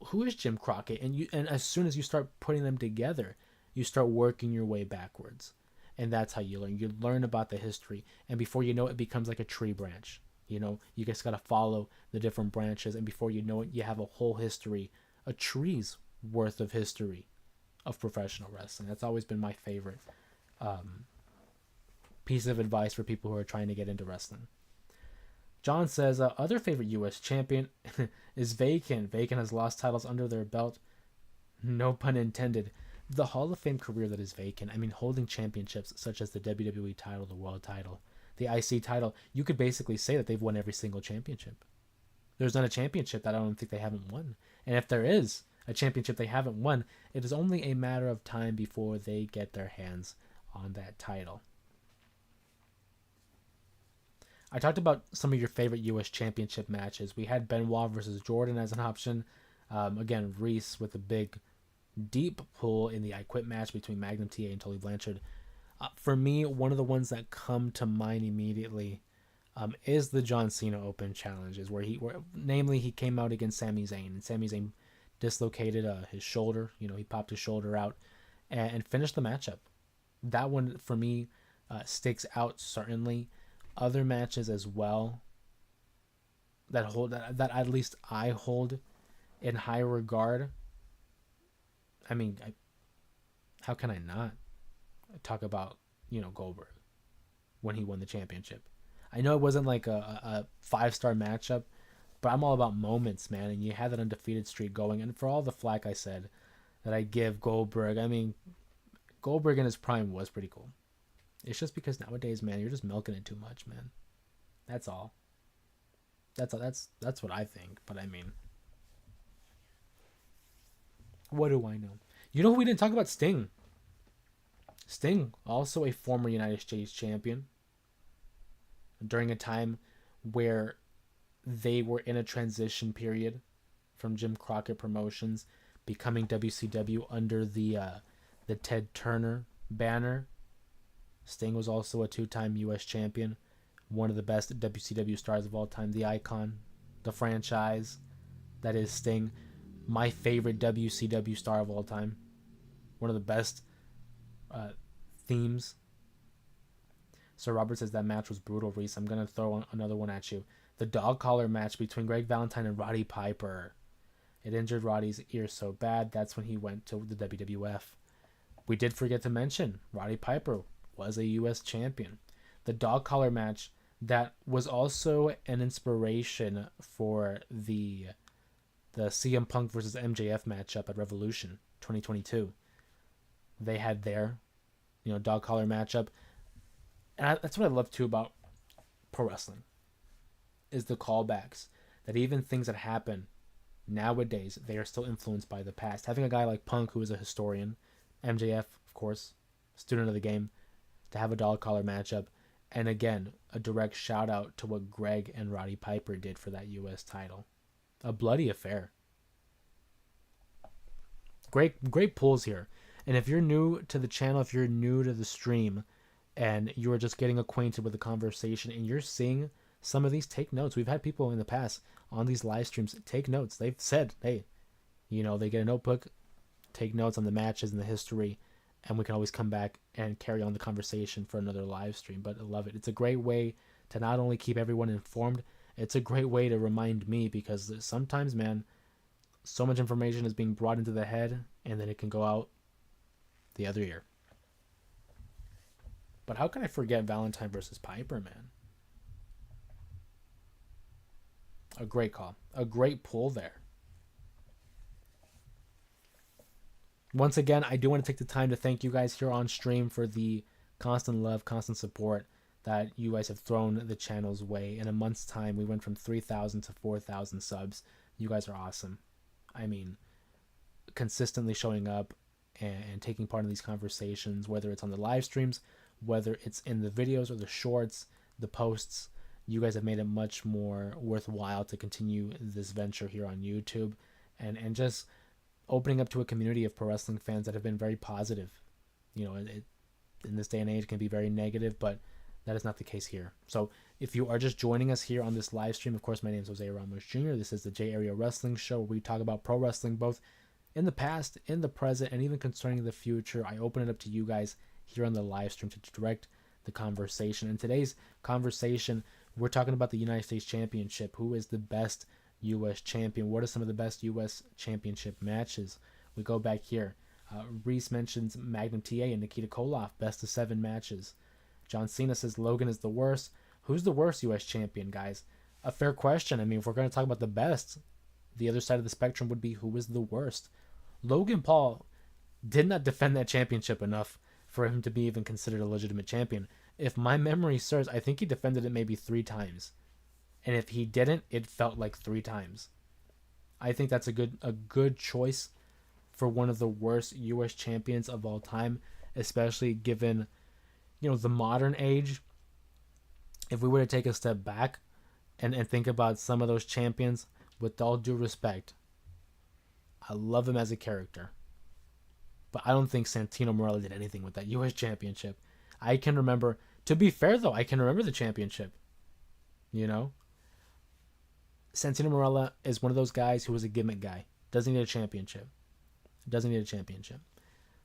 Who is Jim Crockett? And as soon as you start putting them together, you start working your way backwards. And that's how you learn. You learn about the history, and before you know it, becomes like a tree branch. You just got to follow the different branches, and before you know it, you have a whole history, a tree's worth of history of professional wrestling. That's always been my favorite piece of advice for people who are trying to get into wrestling. John says, other favorite U.S. champion is Vacant. Vacant has lost titles under their belt. No pun intended. The Hall of Fame career that is Vacant. I mean, holding championships such as the WWE title, the World title, the IC title. You could basically say that they've won every single championship. There's not a championship that I don't think they haven't won. And if there is a championship they haven't won, it is only a matter of time before they get their hands on that title. I talked about some of your favorite U.S. championship matches. We had Benoit versus Jordan as an option. Again, Reese with a big, deep pull in the I Quit match between Magnum TA and Tully Blanchard. For me, one of the ones that come to mind immediately is the John Cena Open challenges, where namely he came out against Sami Zayn, and Sami Zayn dislocated his shoulder. He popped his shoulder out and finished the matchup. That one for me sticks out certainly. Other matches as well that at least I hold in high regard. I mean, how can I not talk about Goldberg when he won the championship? I know it wasn't like a 5-star matchup, but I'm all about moments, man. And you had that undefeated streak going, and for all the flack I said that I give Goldberg, I mean, Goldberg in his prime was pretty cool. It's just because nowadays, man, you're just milking it too much, man. That's all. That's what I think. But I mean, what do I know? You know who we didn't talk about? Sting. Sting, also a former United States champion. During a time where they were in a transition period from Jim Crockett Promotions, becoming WCW under the Ted Turner banner. Sting was also a 2-time U.S. champion, one of the best WCW stars of all time, the icon, the franchise that is Sting, my favorite WCW star of all time, one of the best themes. Sir Robert says that match was brutal, Reese. I'm going to throw another one at you. The dog collar match between Greg Valentine and Roddy Piper. It injured Roddy's ear so bad, that's when he went to the WWF. We did forget to mention Roddy Piper was a U.S. champion. The dog collar match that was also an inspiration for the CM Punk versus MJF matchup at Revolution 2022. They had their, dog collar matchup. And that's what I love too about pro wrestling, is the callbacks. That even things that happen nowadays, they are still influenced by the past. Having a guy like Punk, who is a historian, MJF, of course, student of the game, to have a dog collar matchup, and again, a direct shout out to what Greg and Roddy Piper did for that U.S. title. A bloody affair. Great pulls here. And if you're new to the channel, if you're new to the stream, and you're just getting acquainted with the conversation, and you're seeing some of these, take notes. We've had people in the past on these live streams take notes. They've said, hey, they get a notebook, take notes on the matches and the history, and we can always come back and carry on the conversation for another live stream. But I love it. It's a great way to not only keep everyone informed, it's a great way to remind me, because sometimes, man, so much information is being brought into the head, and then it can go out the other ear. But how can I forget Valentine versus Piper, man? A great call. A great pull there. Once again, I do want to take the time to thank you guys here on stream for the constant love, constant support that you guys have thrown the channel's way. In a month's time, we went from 3,000 to 4,000 subs. You guys are awesome. I mean, consistently showing up and taking part in these conversations, whether it's on the live streams, whether it's in the videos or the shorts, the posts. You guys have made it much more worthwhile to continue this venture here on YouTube, and just opening up to a community of pro wrestling fans that have been very positive. In this day and age, it can be very negative, but that is not the case here. So if you are just joining us here on this live stream, of course, my name is Jose Ramos Jr. This is the J Area Wrestling Show, where we talk about pro wrestling both in the past, in the present, and even concerning the future. I open it up to you guys here on the live stream to direct the conversation. And today's conversation We're talking about the United States Championship. Who is the best U.S. champion? What are some of the best U.S. championship matches? We go back here. Reese mentions Magnum TA and Nikita Koloff, best of 7 matches. John Cena says Logan is the worst. Who's the worst U.S. champion, guys? A fair question. I mean, if we're going to talk about the best, the other side of the spectrum would be who is the worst. Logan Paul did not defend that championship enough for him to be even considered a legitimate champion. If my memory serves, I think he defended it maybe 3 times. And if he didn't, it felt like 3 times. I think that's a good choice for one of the worst US champions of all time, especially given, the modern age. If we were to take a step back and think about some of those champions, with all due respect, I love him as a character. But I don't think Santino Marella did anything with that US championship. I can remember, to be fair though, I can remember the championship. Santino Marella is one of those guys who was a gimmick guy. Doesn't need a championship.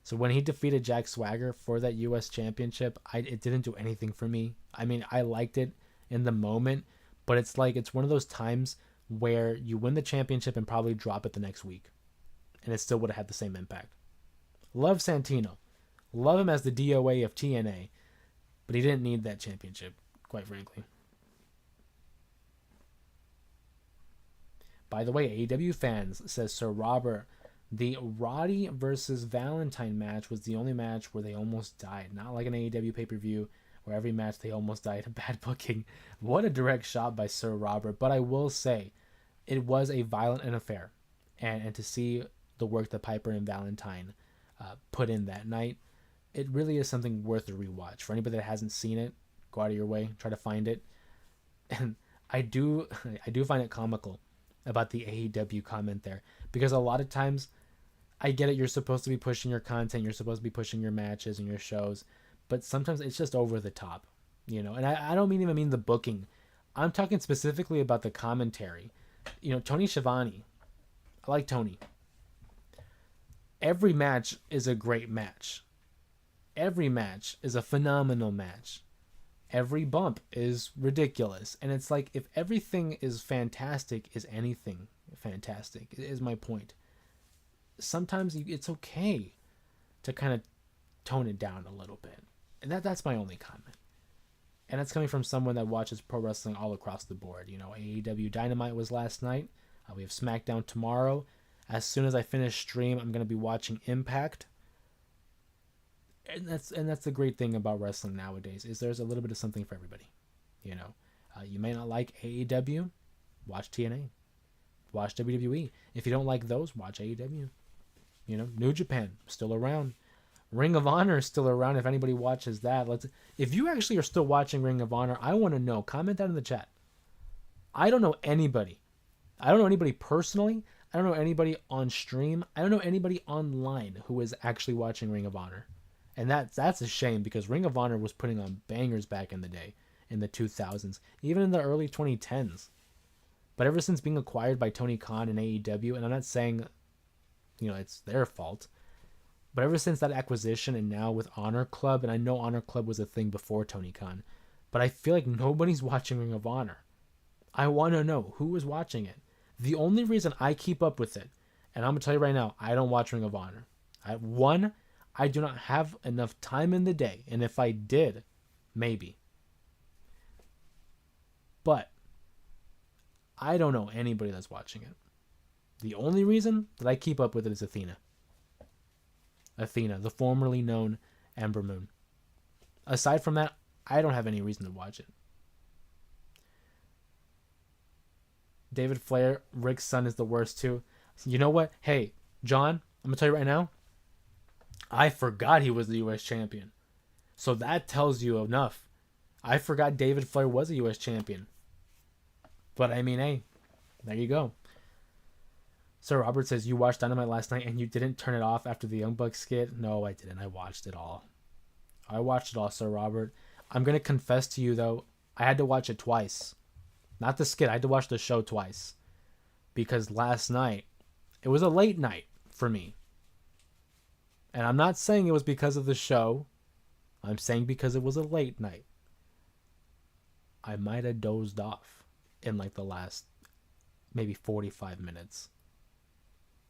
So when he defeated Jack Swagger for that US championship, it didn't do anything for me. I mean, I liked it in the moment, but it's one of those times where you win the championship and probably drop it the next week. And it still would have had the same impact. Love Santino. Love him as the DOA of TNA. But he didn't need that championship, quite frankly. By the way, AEW fans, says Sir Robert, the Roddy versus Valentine match was the only match where they almost died. Not like an AEW pay-per-view where every match they almost died of bad booking. What a direct shot by Sir Robert. But I will say, it was a violent affair. And to see the work that Piper and Valentine put in that night, it really is something worth a rewatch. For anybody that hasn't seen it, go out of your way, try to find it. And I do find it comical about the AEW comment there, because a lot of times, I get it, you're supposed to be pushing your content, you're supposed to be pushing your matches and your shows, but sometimes it's just over the top, and I don't even mean the booking. I'm talking specifically about the commentary. Tony Schiavone, I like Tony. Every match is a great match. Every match is a phenomenal match. Every bump is ridiculous. And it's like, if everything is fantastic, is anything fantastic? Is my point. Sometimes it's okay to kind of tone it down a little bit. And that's my only comment. And that's coming from someone that watches pro wrestling all across the board. AEW Dynamite was last night. We have SmackDown tomorrow. As soon as I finish stream, I'm going to be watching Impact. And that's the great thing about wrestling nowadays, is there's a little bit of something for everybody. You may not like AEW, watch TNA, watch WWE. If you don't like those, watch AEW. New Japan still around. Ring of Honor is still around. If anybody watches that, if you actually are still watching Ring of Honor, I want to know. Comment that in the chat. I don't know anybody. I don't know anybody personally. I don't know anybody on stream. I don't know anybody online who is actually watching Ring of Honor. And that's a shame, because Ring of Honor was putting on bangers back in the day, in the 2000s, even in the early 2010s. But ever since being acquired by Tony Khan and AEW, and I'm not saying, it's their fault, but ever since that acquisition, and now with Honor Club, and I know Honor Club was a thing before Tony Khan, but I feel like nobody's watching Ring of Honor. I want to know who is watching it. The only reason I keep up with it, and I'm going to tell you right now, I don't watch Ring of Honor. I do not have enough time in the day, and if I did, maybe. But I don't know anybody that's watching it. The only reason that I keep up with it is Athena. Athena, the formerly known Ember Moon. Aside from that, I don't have any reason to watch it. David Flair, Rick's son, is the worst too. You know what? Hey, John, I'm going to tell you right now, I forgot he was the U.S. champion. So that tells you enough. I forgot David Flair was a U.S. champion. But I mean, hey, there you go. Sir Robert says, you watched Dynamite last night and you didn't turn it off after the Young Bucks skit? No, I didn't. I watched it all. Sir Robert. I'm going to confess to you, though, I had to watch it twice. Not the skit. I had to watch the show twice. Because last night, it was a late night for me. And I'm not saying it was because of the show. I'm saying because it was a late night. I might have dozed off in like the last maybe 45 minutes.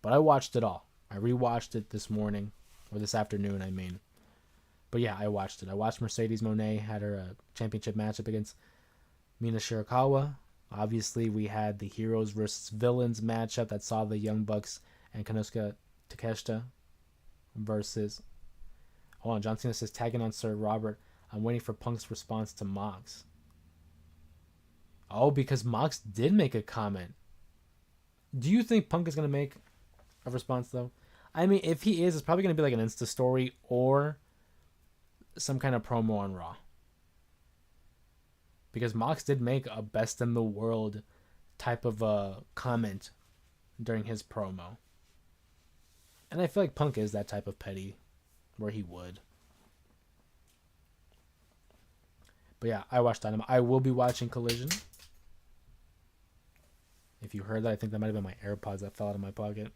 But I watched it all. I rewatched it this morning, or this afternoon, I mean. But yeah, I watched it. I watched Mercedes Moné had her championship matchup against Mina Shirakawa. Obviously, we had the heroes versus villains matchup that saw the Young Bucks and Konosuke Takeshita versus. Hold on, John Cena says tagging on Sir Robert. I'm waiting for Punk's response to Mox. Oh, because Mox did make a comment. Do you think Punk is going to make a response, though? I mean, if he is, it's probably going to be like an Insta story or some kind of promo on Raw. Because Mox did make a best in the world type of a comment during his promo. And I feel like Punk is that type of petty where he would. But yeah, I watched Dynamite. I will be watching Collision. If you heard that, I think that might have been my AirPods that fell out of my pocket.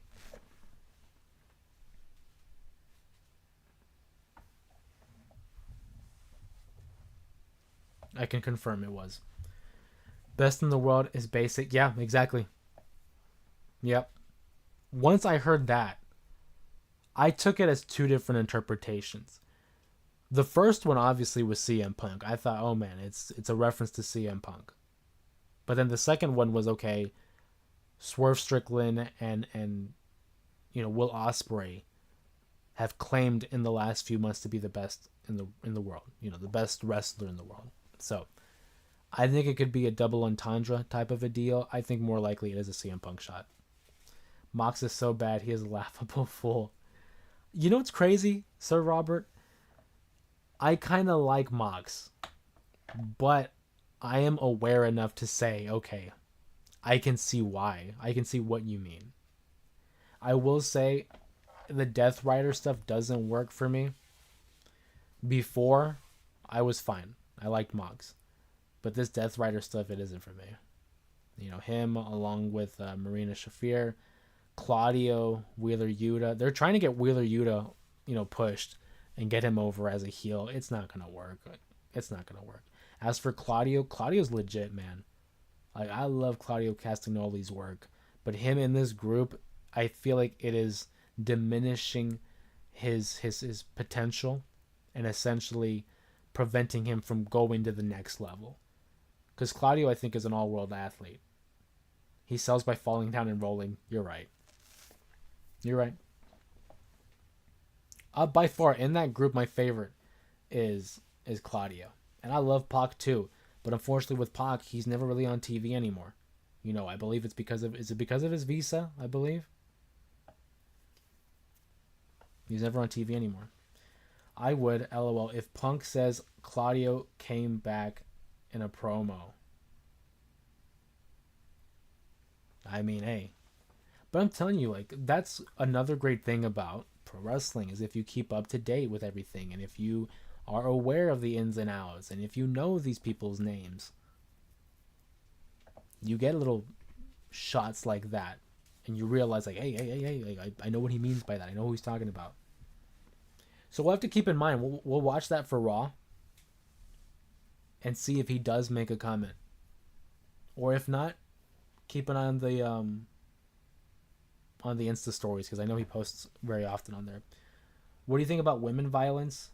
I can confirm it was. Best in the world is basic. Yeah, exactly. Yep. Once I heard that, I took it as two different interpretations. The first one obviously was CM Punk. I thought, oh man, it's a reference to CM Punk. But then the second one was, okay, Swerve Strickland and Will Ospreay have claimed in the last few months to be the best in the world. The best wrestler in the world. So I think it could be a double entendre type of a deal. I think more likely it is a CM Punk shot. Mox is so bad, he is a laughable fool. You know what's crazy, Sir Robert? I kind of like Mox, but I am aware enough to say, okay, I can see why. I can see what you mean. I will say the Death Rider stuff doesn't work for me. Before, I was fine. I liked Mox. But this Death Rider stuff, it isn't for me. Him along with Marina Shafir, Claudio, Wheeler Yuta. They're trying to get Wheeler Yuta, pushed and get him over as a heel. It's not going to work. It's not going to work. As for Claudio's legit, man. Like, I love Claudio Castagnoli's work. But him in this group, I feel like it is diminishing his potential and essentially preventing him from going to the next level. Because Claudio, I think, is an all-world athlete. He sells by falling down and rolling. You're right. You're right. By far, in that group, my favorite is Claudio. And I love Pac too. But unfortunately with Pac, he's never really on TV anymore. I believe it's because of... Is it because of his visa, I believe? He's never on TV anymore. I would, LOL, if Punk says Claudio came back in a promo. I mean, hey. But I'm telling you, like, that's another great thing about pro wrestling is if you keep up to date with everything and if you are aware of the ins and outs and if you know these people's names, you get little shots like that and you realize, like, hey, I know what he means by that. I know who he's talking about. So we'll have to keep in mind, we'll watch that for Raw and see if he does make a comment. Or if not, keep an eye on the Insta stories because I know he posts very often on there. What do you think about women violence?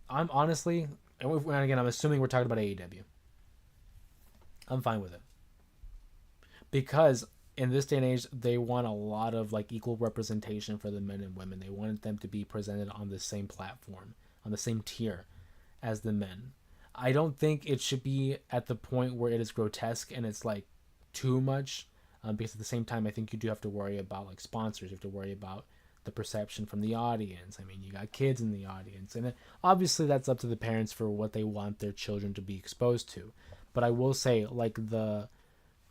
I'm honestly, and again, I'm assuming we're talking about AEW. I'm fine with it. Because in this day and age, they want a lot of like equal representation for the men and women. They wanted them to be presented on the same platform, on the same tier as the men. I don't think it should be at the point where it is grotesque and it's like too much. Because at the same time, I think you do have to worry about like sponsors. You have to worry about the perception from the audience. I mean, you got kids in the audience, and obviously that's up to the parents for what they want their children to be exposed to. But I will say, like the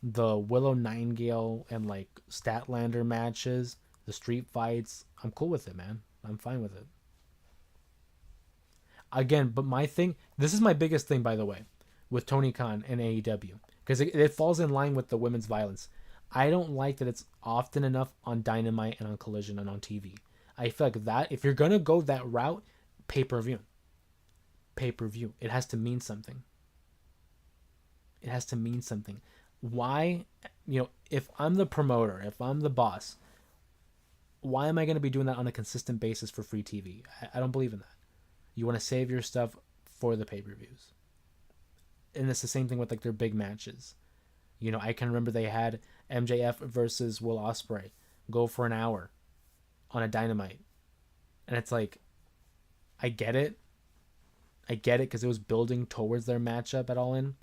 Willow Nightingale and like Statlander matches, the street fights, I'm cool with it, man. I'm fine with it. Again, but my thing, this is my biggest thing, by the way, with Tony Khan and AEW, because it falls in line with the women's violence. I don't like that it's often enough on Dynamite and on Collision and on TV. I feel like that, if you're going to go that route, pay-per-view. Pay-per-view. It has to mean something. It has to mean something. Why, if I'm the promoter, if I'm the boss, why am I going to be doing that on a consistent basis for free TV? I don't believe in that. You want to save your stuff for the pay-per-views. And it's the same thing with like their big matches. I can remember they had MJF versus Will Ospreay go for an hour on a Dynamite. And it's like, I get it. I get it because it was building towards their matchup at All In.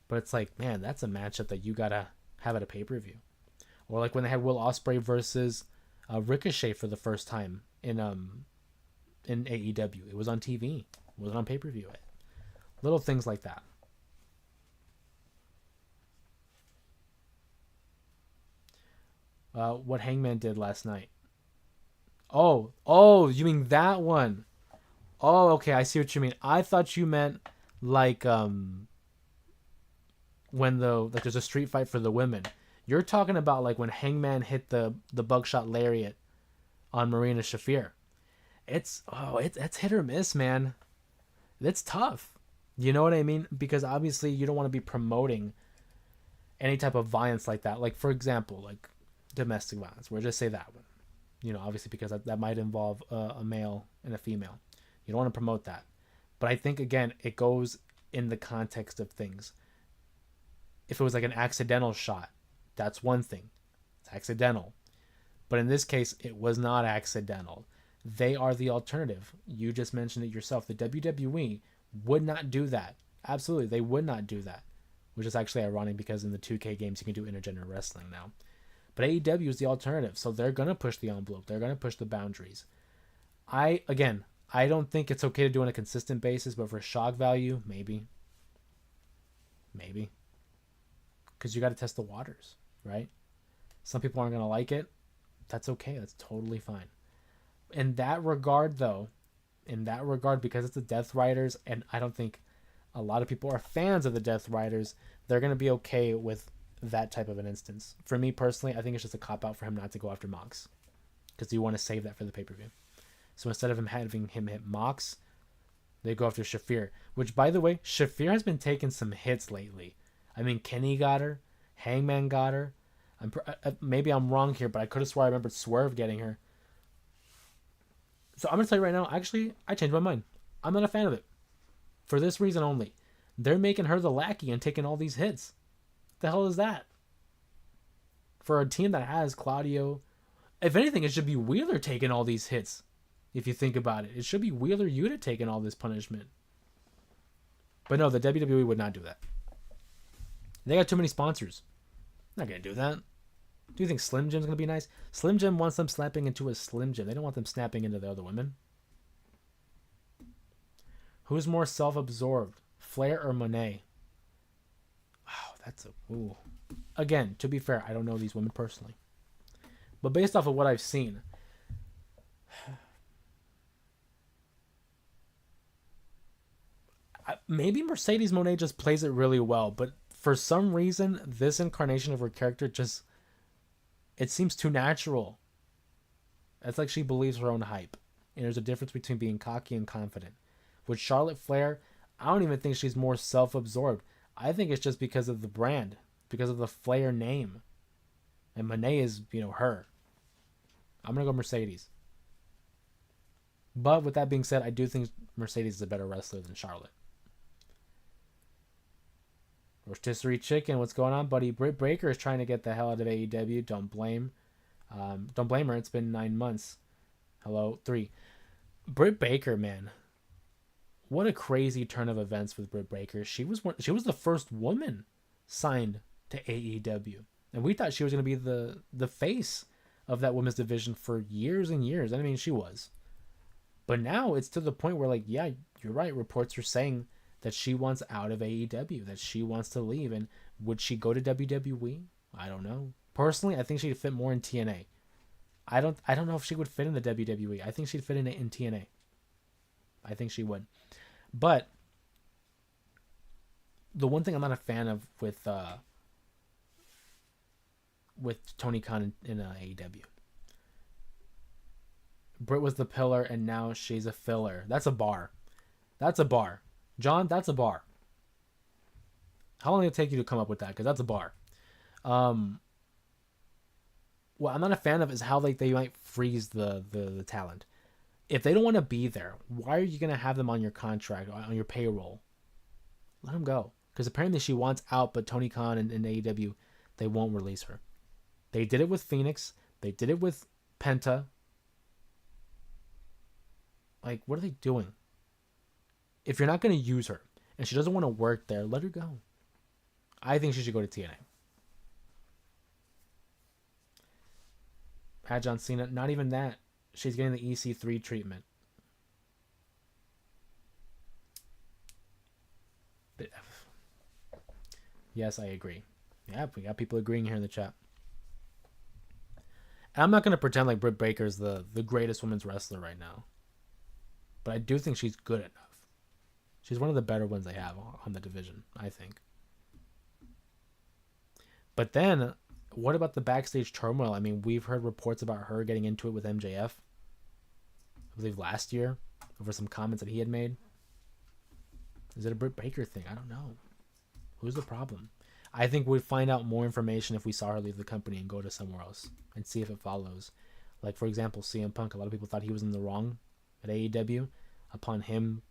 But it's like, man, that's a matchup that you got to have at a pay-per-view. Or like when they had Will Ospreay versus Ricochet for the first time in AEW. It was on TV. It wasn't on pay-per-view. Little things like that. What Hangman did last night. Oh, you mean that one? Oh, okay, I see what you mean. I thought you meant like when there's a street fight for the women. You're talking about like when Hangman hit the buckshot lariat on Marina Shafir. It's hit or miss, man. It's tough. You know what I mean? Because obviously you don't want to be promoting any type of violence like that. Like for example, like domestic violence. We'll just say that one. Obviously because that might involve a male and a female. You don't want to promote that. But I think again, it goes in the context of things. If it was like an accidental shot, that's one thing. It's accidental. But in this case, it was not accidental. They are the alternative. You just mentioned it yourself. The WWE would not do that. Absolutely, they would not do that. Which is actually ironic because in the 2K games you can do intergender wrestling now. But AEW is the alternative. So they're going to push the envelope. They're going to push the boundaries. I don't think it's okay to do on a consistent basis, but for shock value, maybe. Maybe. Because you got to test the waters, right? Some people aren't going to like it. That's okay. That's totally fine. In that regard, though, because it's the Death Riders, and I don't think a lot of people are fans of the Death Riders, they're going to be okay with that type of an instance. For me personally, I think it's just a cop-out for him not to go after Mox. Because you want to save that for the pay-per-view. So instead of having him hit Mox, they go after Shafir. Which, by the way, Shafir has been taking some hits lately. I mean, Kenny got her. Hangman got her. Maybe I'm wrong here, but I could have swore I remembered Swerve getting her. So I'm going to tell you right now, actually, I changed my mind. I'm not a fan of it. For this reason only. They're making her the lackey and taking all these hits. What the hell is that? For a team that has Claudio, if anything, it should be Wheeler taking all these hits. If you think about it. It should be Wheeler Yuta taking all this punishment. But no, the WWE would not do that. They got too many sponsors. Not going to do that. Do you think Slim Jim's going to be nice? Slim Jim wants them snapping into a Slim Jim. They don't want them snapping into the other women. Who's more self-absorbed? Flair or Monet? Wow, that's a... Ooh. Again, to be fair, I don't know these women personally. But based off of what I've seen... Maybe Mercedes Moné just plays it really well, but for some reason, this incarnation of her character just... It seems too natural. It's like she believes her own hype. And there's a difference between being cocky and confident. With Charlotte Flair, I don't even think she's more self-absorbed. I think it's just because of the brand. Because of the Flair name. And Monet is, her. I'm going to go Mercedes. But with that being said, I do think Mercedes is a better wrestler than Charlotte. Rotisserie Chicken, what's going on, buddy? Britt Baker is trying to get the hell out of AEW. Don't blame her. It's been 9 months. Hello, 3. Britt Baker, man. What a crazy turn of events with Britt Baker. She was the first woman signed to AEW, and we thought she was going to be the face of that women's division for years and years. I mean, she was, but now it's to the point where, like, yeah, you're right. Reports are saying that she wants out of AEW, that she wants to leave. And would she go to WWE? I don't know. Personally, I think she'd fit more in TNA. I don't know if she would fit in the WWE. I think she'd fit in TNA. I think she would. But the one thing I'm not a fan of with Tony Khan in AEW. Britt was the pillar and now she's a filler. That's a bar. John, that's a bar. How long did it take you to come up with that? Because that's a bar. Um, what I'm not a fan of is how like they might freeze the talent. If they don't want to be there, why are you gonna have them on your contract on your payroll? Let them go. Because apparently she wants out, but Tony Khan and AEW, they won't release her. They did it with Phoenix. They did it with Penta. Like, what are they doing? If you're not going to use her and she doesn't want to work there, let her go. I think she should go to TNA. At John Cena, not even that. She's getting the EC3 treatment. Yes, I agree. Yeah, we got people agreeing here in the chat. And I'm not going to pretend like Britt Baker is the greatest women's wrestler right now. But I do think she's good enough. She's one of the better ones they have on the division, I think. But then, what about the backstage turmoil? I mean, we've heard reports about her getting into it with MJF. I believe last year, over some comments that he had made. Is it a Britt Baker thing? I don't know. Who's the problem? I think we'd find out more information if we saw her leave the company and go to somewhere else and see if it follows. Like, for example, CM Punk. A lot of people thought he was in the wrong at AEW. Upon him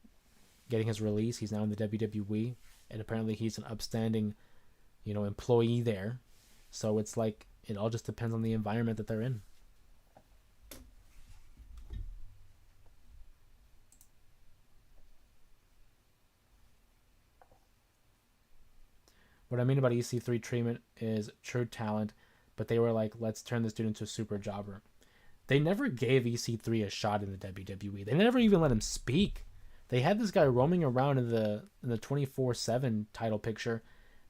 getting his release, he's now in the WWE. And apparently he's an upstanding, employee there. So it's like, it all just depends on the environment that they're in. What I mean about EC3 treatment is true talent, but they were like, let's turn this dude into a super jobber. They never gave EC3 a shot in the WWE. They never even let him speak. They had this guy roaming around in the 24/7 title picture,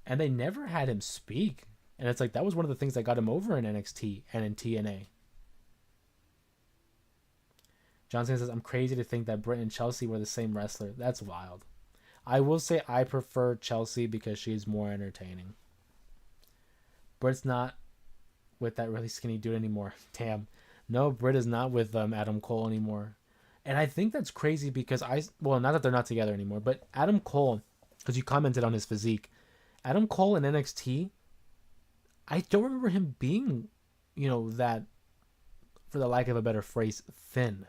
and they never had him speak. And it's like, that was one of the things that got him over in NXT and in TNA. Johnson says, I'm crazy to think that Britt and Chelsea were the same wrestler. That's wild. I will say I prefer Chelsea because she's more entertaining. Britt's not with that really skinny dude anymore. Damn. No, Britt is not with Adam Cole anymore. And I think that's crazy because not that they're not together anymore, but Adam Cole, because you commented on his physique, Adam Cole in NXT, I don't remember him being, that, for the lack of a better phrase, thin.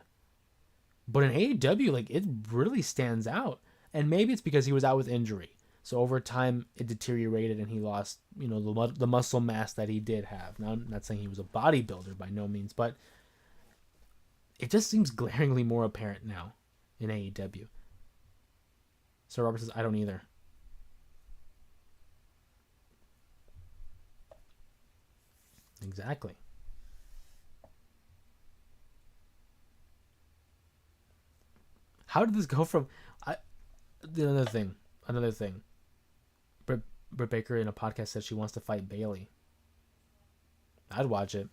But in AEW, like, it really stands out. And maybe it's because he was out with injury. So over time, it deteriorated and he lost, the muscle mass that he did have. Now, I'm not saying he was a bodybuilder by no means, but it just seems glaringly more apparent now in AEW. So Robert says, I don't either. Exactly. How did this go from... Another thing. Britt Baker in a podcast said she wants to fight Bayley. I'd watch it,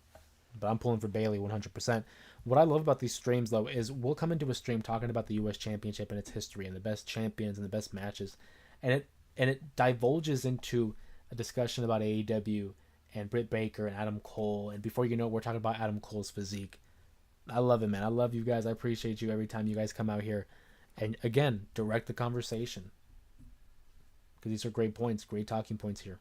but I'm pulling for Bayley 100%. What I love about these streams, though, is we'll come into a stream talking about the U.S. Championship and its history and the best champions and the best matches, and it divulges into a discussion about AEW and Britt Baker and Adam Cole, and before you know it, we're talking about Adam Cole's physique. I love it, man. I love you guys. I appreciate you every time you guys come out here. And again, direct the conversation. Because these are great points, great talking points here.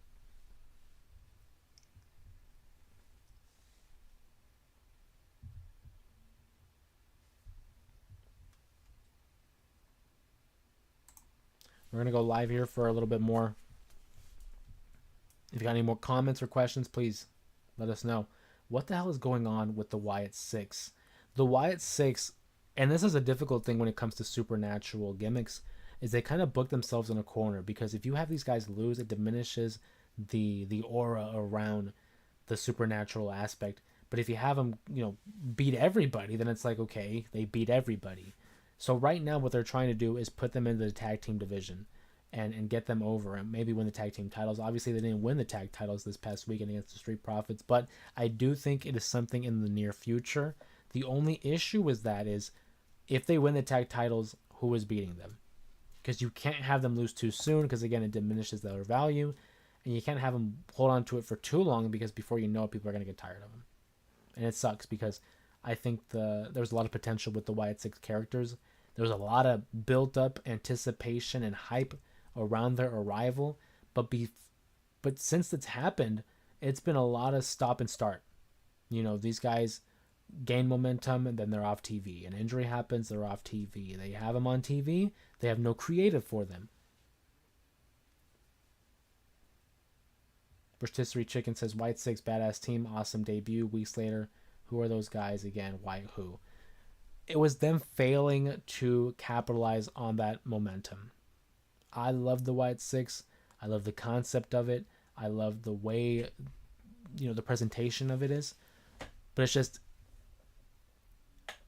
We're going to go live here for a little bit more. If you got any more comments or questions, please let us know. What the hell is going on with the Wyatt Six? The Wyatt Six, and this is a difficult thing when it comes to supernatural gimmicks, is they kind of book themselves in a corner, because if you have these guys lose, it diminishes the aura around the supernatural aspect. But if you have them, beat everybody, then it's like, okay, they beat everybody. So right now what they're trying to do is put them into the tag team division and get them over and maybe win the tag team titles. Obviously they didn't win the tag titles this past weekend against the Street Profits, but I do think it is something in the near future. The only issue with that is if they win the tag titles, who is beating them? Because you can't have them lose too soon, because again, it diminishes their value, and you can't have them hold on to it for too long, because before you know it, people are going to get tired of them. And it sucks, because I think there's a lot of potential with the Wyatt Six characters. There's a lot of built up anticipation and hype around their arrival, But but since it's happened, it's been a lot of stop and start. These guys gain momentum and then they're off TV. An injury happens, they're off TV. They have them on TV, they have no creative for them. Rotisserie Chicken says White Six badass team, awesome debut. Weeks later, who are those guys again? White who? It was them failing to capitalize on that momentum. I love the White Six. I love the concept of it. I love the way, the presentation of it is. But it's just,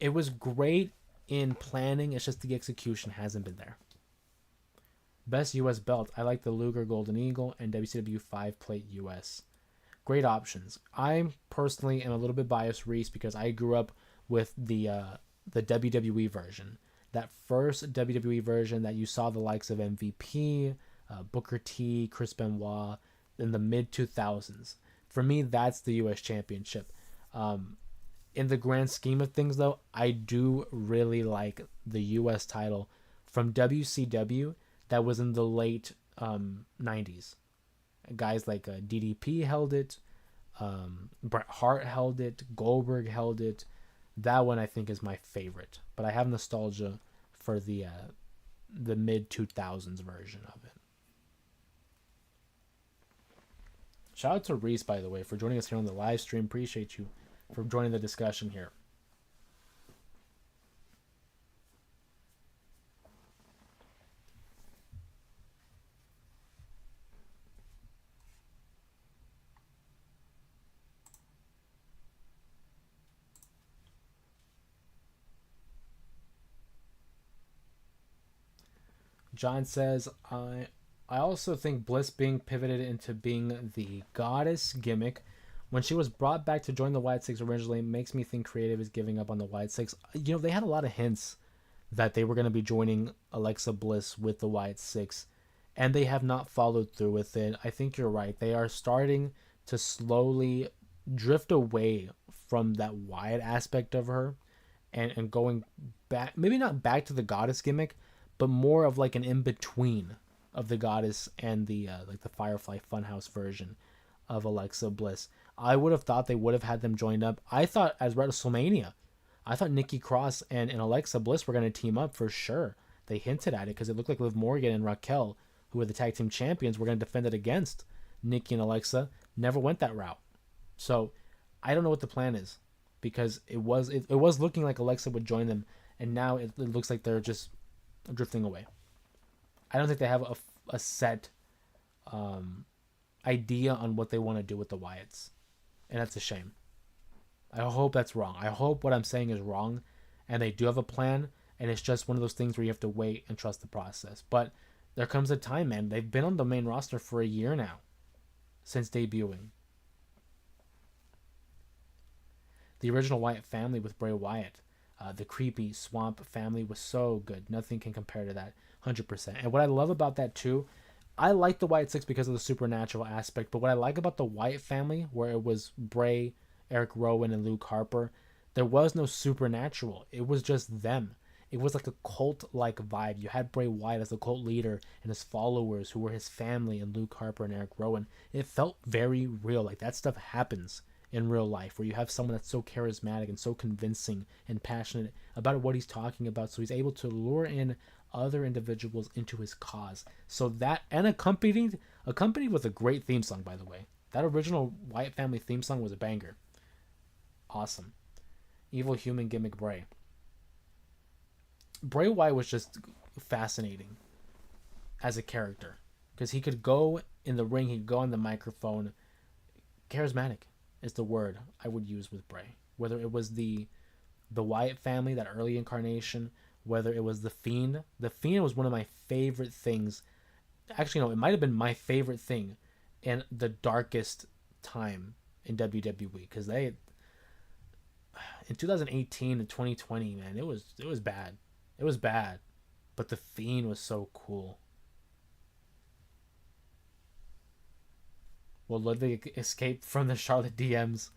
it was great in planning. It's just the execution hasn't been there. Best US belt. I like the Luger Golden Eagle and WCW 5-plate US. Great options. I personally am a little bit biased, Reese, because I grew up with the WWE version. That first WWE version that you saw the likes of MVP, Booker T, Chris Benoit in the mid 2000s. For me, that's the US Championship. In the grand scheme of things, though, I do really like the US title from WCW that was in the late 90s. Guys like DDP held it, Bret Hart held it, Goldberg held it. That one I think is my favorite, but I have nostalgia for the mid 2000s version of it. Shout out to Reese, by the way, for joining us here on the live stream. Appreciate you for joining the discussion here. John says, I also think Bliss being pivoted into being the goddess gimmick when she was brought back to join the White Six originally makes me think creative is giving up on the White Six. They had a lot of hints that they were going to be joining Alexa Bliss with the White Six, and they have not followed through with it. I think you're right. They are starting to slowly drift away from that Wyatt aspect of her and going back, maybe not back to the goddess gimmick, but more of like an in-between of the goddess and the like the Firefly Funhouse version of Alexa Bliss. I would have thought they would have had them joined up. I thought at WrestleMania, I thought Nikki Cross and Alexa Bliss were going to team up for sure. They hinted at it because it looked like Liv Morgan and Raquel, who were the tag team champions, were going to defend it against Nikki and Alexa. Never went that route. So I don't know what the plan is, because it was looking like Alexa would join them, and now it looks like they're just drifting away. I don't think they have a set idea on what they want to do with the Wyatts, and that's a shame. I hope that's wrong. I hope what I'm saying is wrong, and they do have a plan, and it's just one of those things where you have to wait and trust the process. But there comes a time, man. They've been on the main roster for a year now, since debuting. The original Wyatt family with Bray Wyatt, the creepy swamp family, was so good. Nothing can compare to that, 100%. And what I love about that too, I like the Wyatt Six because of the supernatural aspect, but what I like about the Wyatt family, where it was Bray, Eric Rowan, and Luke Harper, there was no supernatural. It was just them. It was like a cult-like vibe. You had Bray Wyatt as the cult leader and his followers, who were his family, and Luke Harper and Eric Rowan. It felt very real. Like that stuff happens in real life, where you have someone that's so charismatic and so convincing and passionate about what he's talking about, so he's able to lure in other individuals into his cause. So that, and accompanied with a great theme song, by the way. That original Wyatt family theme song was a banger. Awesome. Evil human gimmick Bray. Bray Wyatt was just fascinating as a character, because he could go in the ring, he'd go on the microphone. Charismatic is the word I would use with Bray. Whether it was the Wyatt family, that early incarnation, whether it was the Fiend. The Fiend was one of my favorite things. Actually, no, it might have been my favorite thing in the darkest time in WWE, because they, in 2018 to 2020, man, it was bad. It was bad, but the Fiend was so cool. Will Ludwig escape from the Charlotte DMs?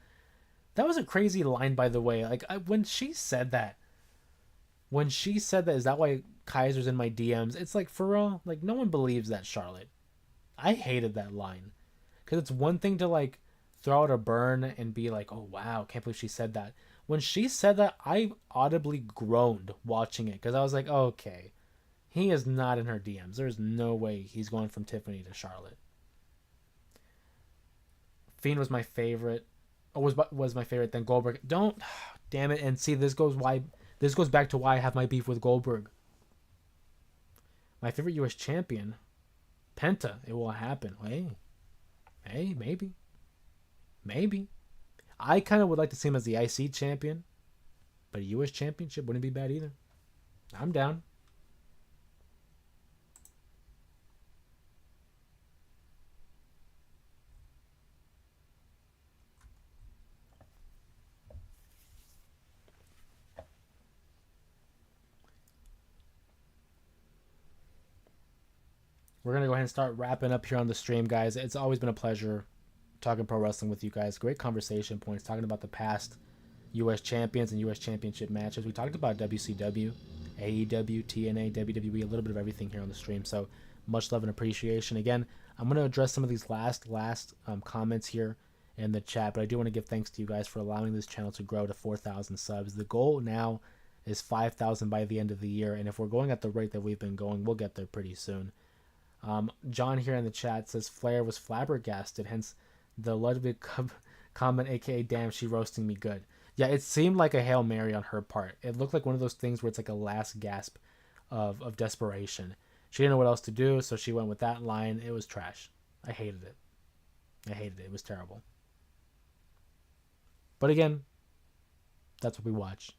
That was a crazy line, by the way. Like, when she said that, is that why Kaiser's in my DMs? It's like, for real? Like, no one believes that, Charlotte. I hated that line. Because it's one thing to like throw out a burn and be like, oh wow, can't believe she said that. When she said that, I audibly groaned watching it because I was like, okay, he is not in her DMs. There's no way he's going from Tiffany to Charlotte. Fiend was my favorite. Oh, was my favorite. Then Goldberg. Don't, damn it. And see, this goes back to why I have my beef with Goldberg. My favorite U.S. champion, Penta. It will happen. Hey, maybe. I kind of would like to see him as the IC champion, but a U.S. championship wouldn't be bad either. I'm down. We're going to go ahead and start wrapping up here on the stream, guys. It's always been a pleasure talking pro wrestling with you guys. Great conversation points, talking about the past U.S. champions and U.S. championship matches. We talked about WCW, AEW, TNA, WWE, a little bit of everything here on the stream. So much love and appreciation. Again, I'm going to address some of these last comments here in the chat, but I do want to give thanks to you guys for allowing this channel to grow to 4,000 subs. The goal now is 5,000 by the end of the year, and if we're going at the rate that we've been going, we'll get there pretty soon. John here in the chat says Flair was flabbergasted, hence the Ludwig comment, aka damn, she roasting me good. Yeah, it seemed like a Hail Mary on her part. It looked like one of those things where it's like a last gasp of desperation. She didn't know what else to do, so she went with that line. It was trash. I hated it. It was terrible. But again, that's what we watch.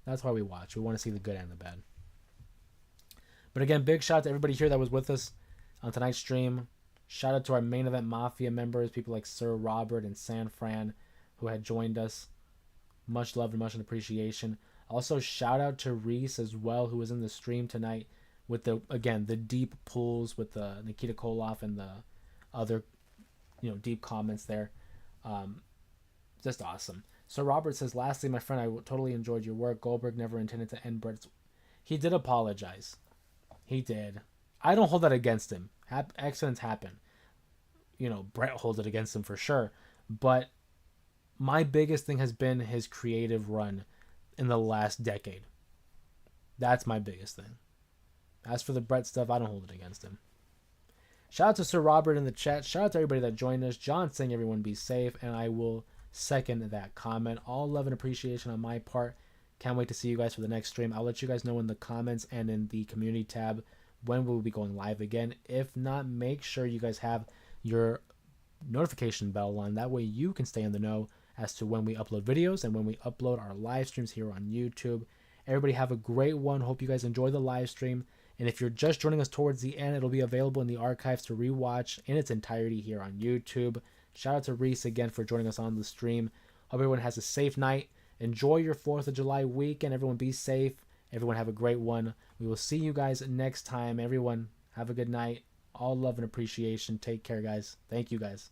That's why we watch. We want to see the good and the bad. But again, big shout out to everybody here that was with us on tonight's stream. Shout out to our main event Mafia members, people like Sir Robert and San Fran, who had joined us. Much love and much appreciation. Also, shout out to Reese as well, who was in the stream tonight with the deep pulls with the Nikita Koloff and the other, deep comments there. Just awesome. Sir Robert says, lastly, my friend, I totally enjoyed your work. Goldberg never intended to end Brett's. He did apologize. He did. I don't hold that against him. Accidents happen. Brett holds it against him for sure. But my biggest thing has been his creative run in the last decade. That's my biggest thing. As for the Brett stuff, I don't hold it against him. Shout out to Sir Robert in the chat. Shout out to everybody that joined us. John saying everyone be safe, and I will second that comment. All love and appreciation on my part. Can't wait to see you guys for the next stream. I'll let you guys know in the comments and in the community tab when we'll be going live again. If not, make sure you guys have your notification bell on. That way you can stay in the know as to when we upload videos and when we upload our live streams here on YouTube. Everybody have a great one. Hope you guys enjoy the live stream. And if you're just joining us towards the end, it'll be available in the archives to rewatch in its entirety here on YouTube. Shout out to Reese again for joining us on the stream. Hope everyone has a safe night. Enjoy your 4th of July weekend. Everyone be safe. Everyone have a great one. We will see you guys next time. Everyone have a good night. All love and appreciation. Take care, guys. Thank you, guys.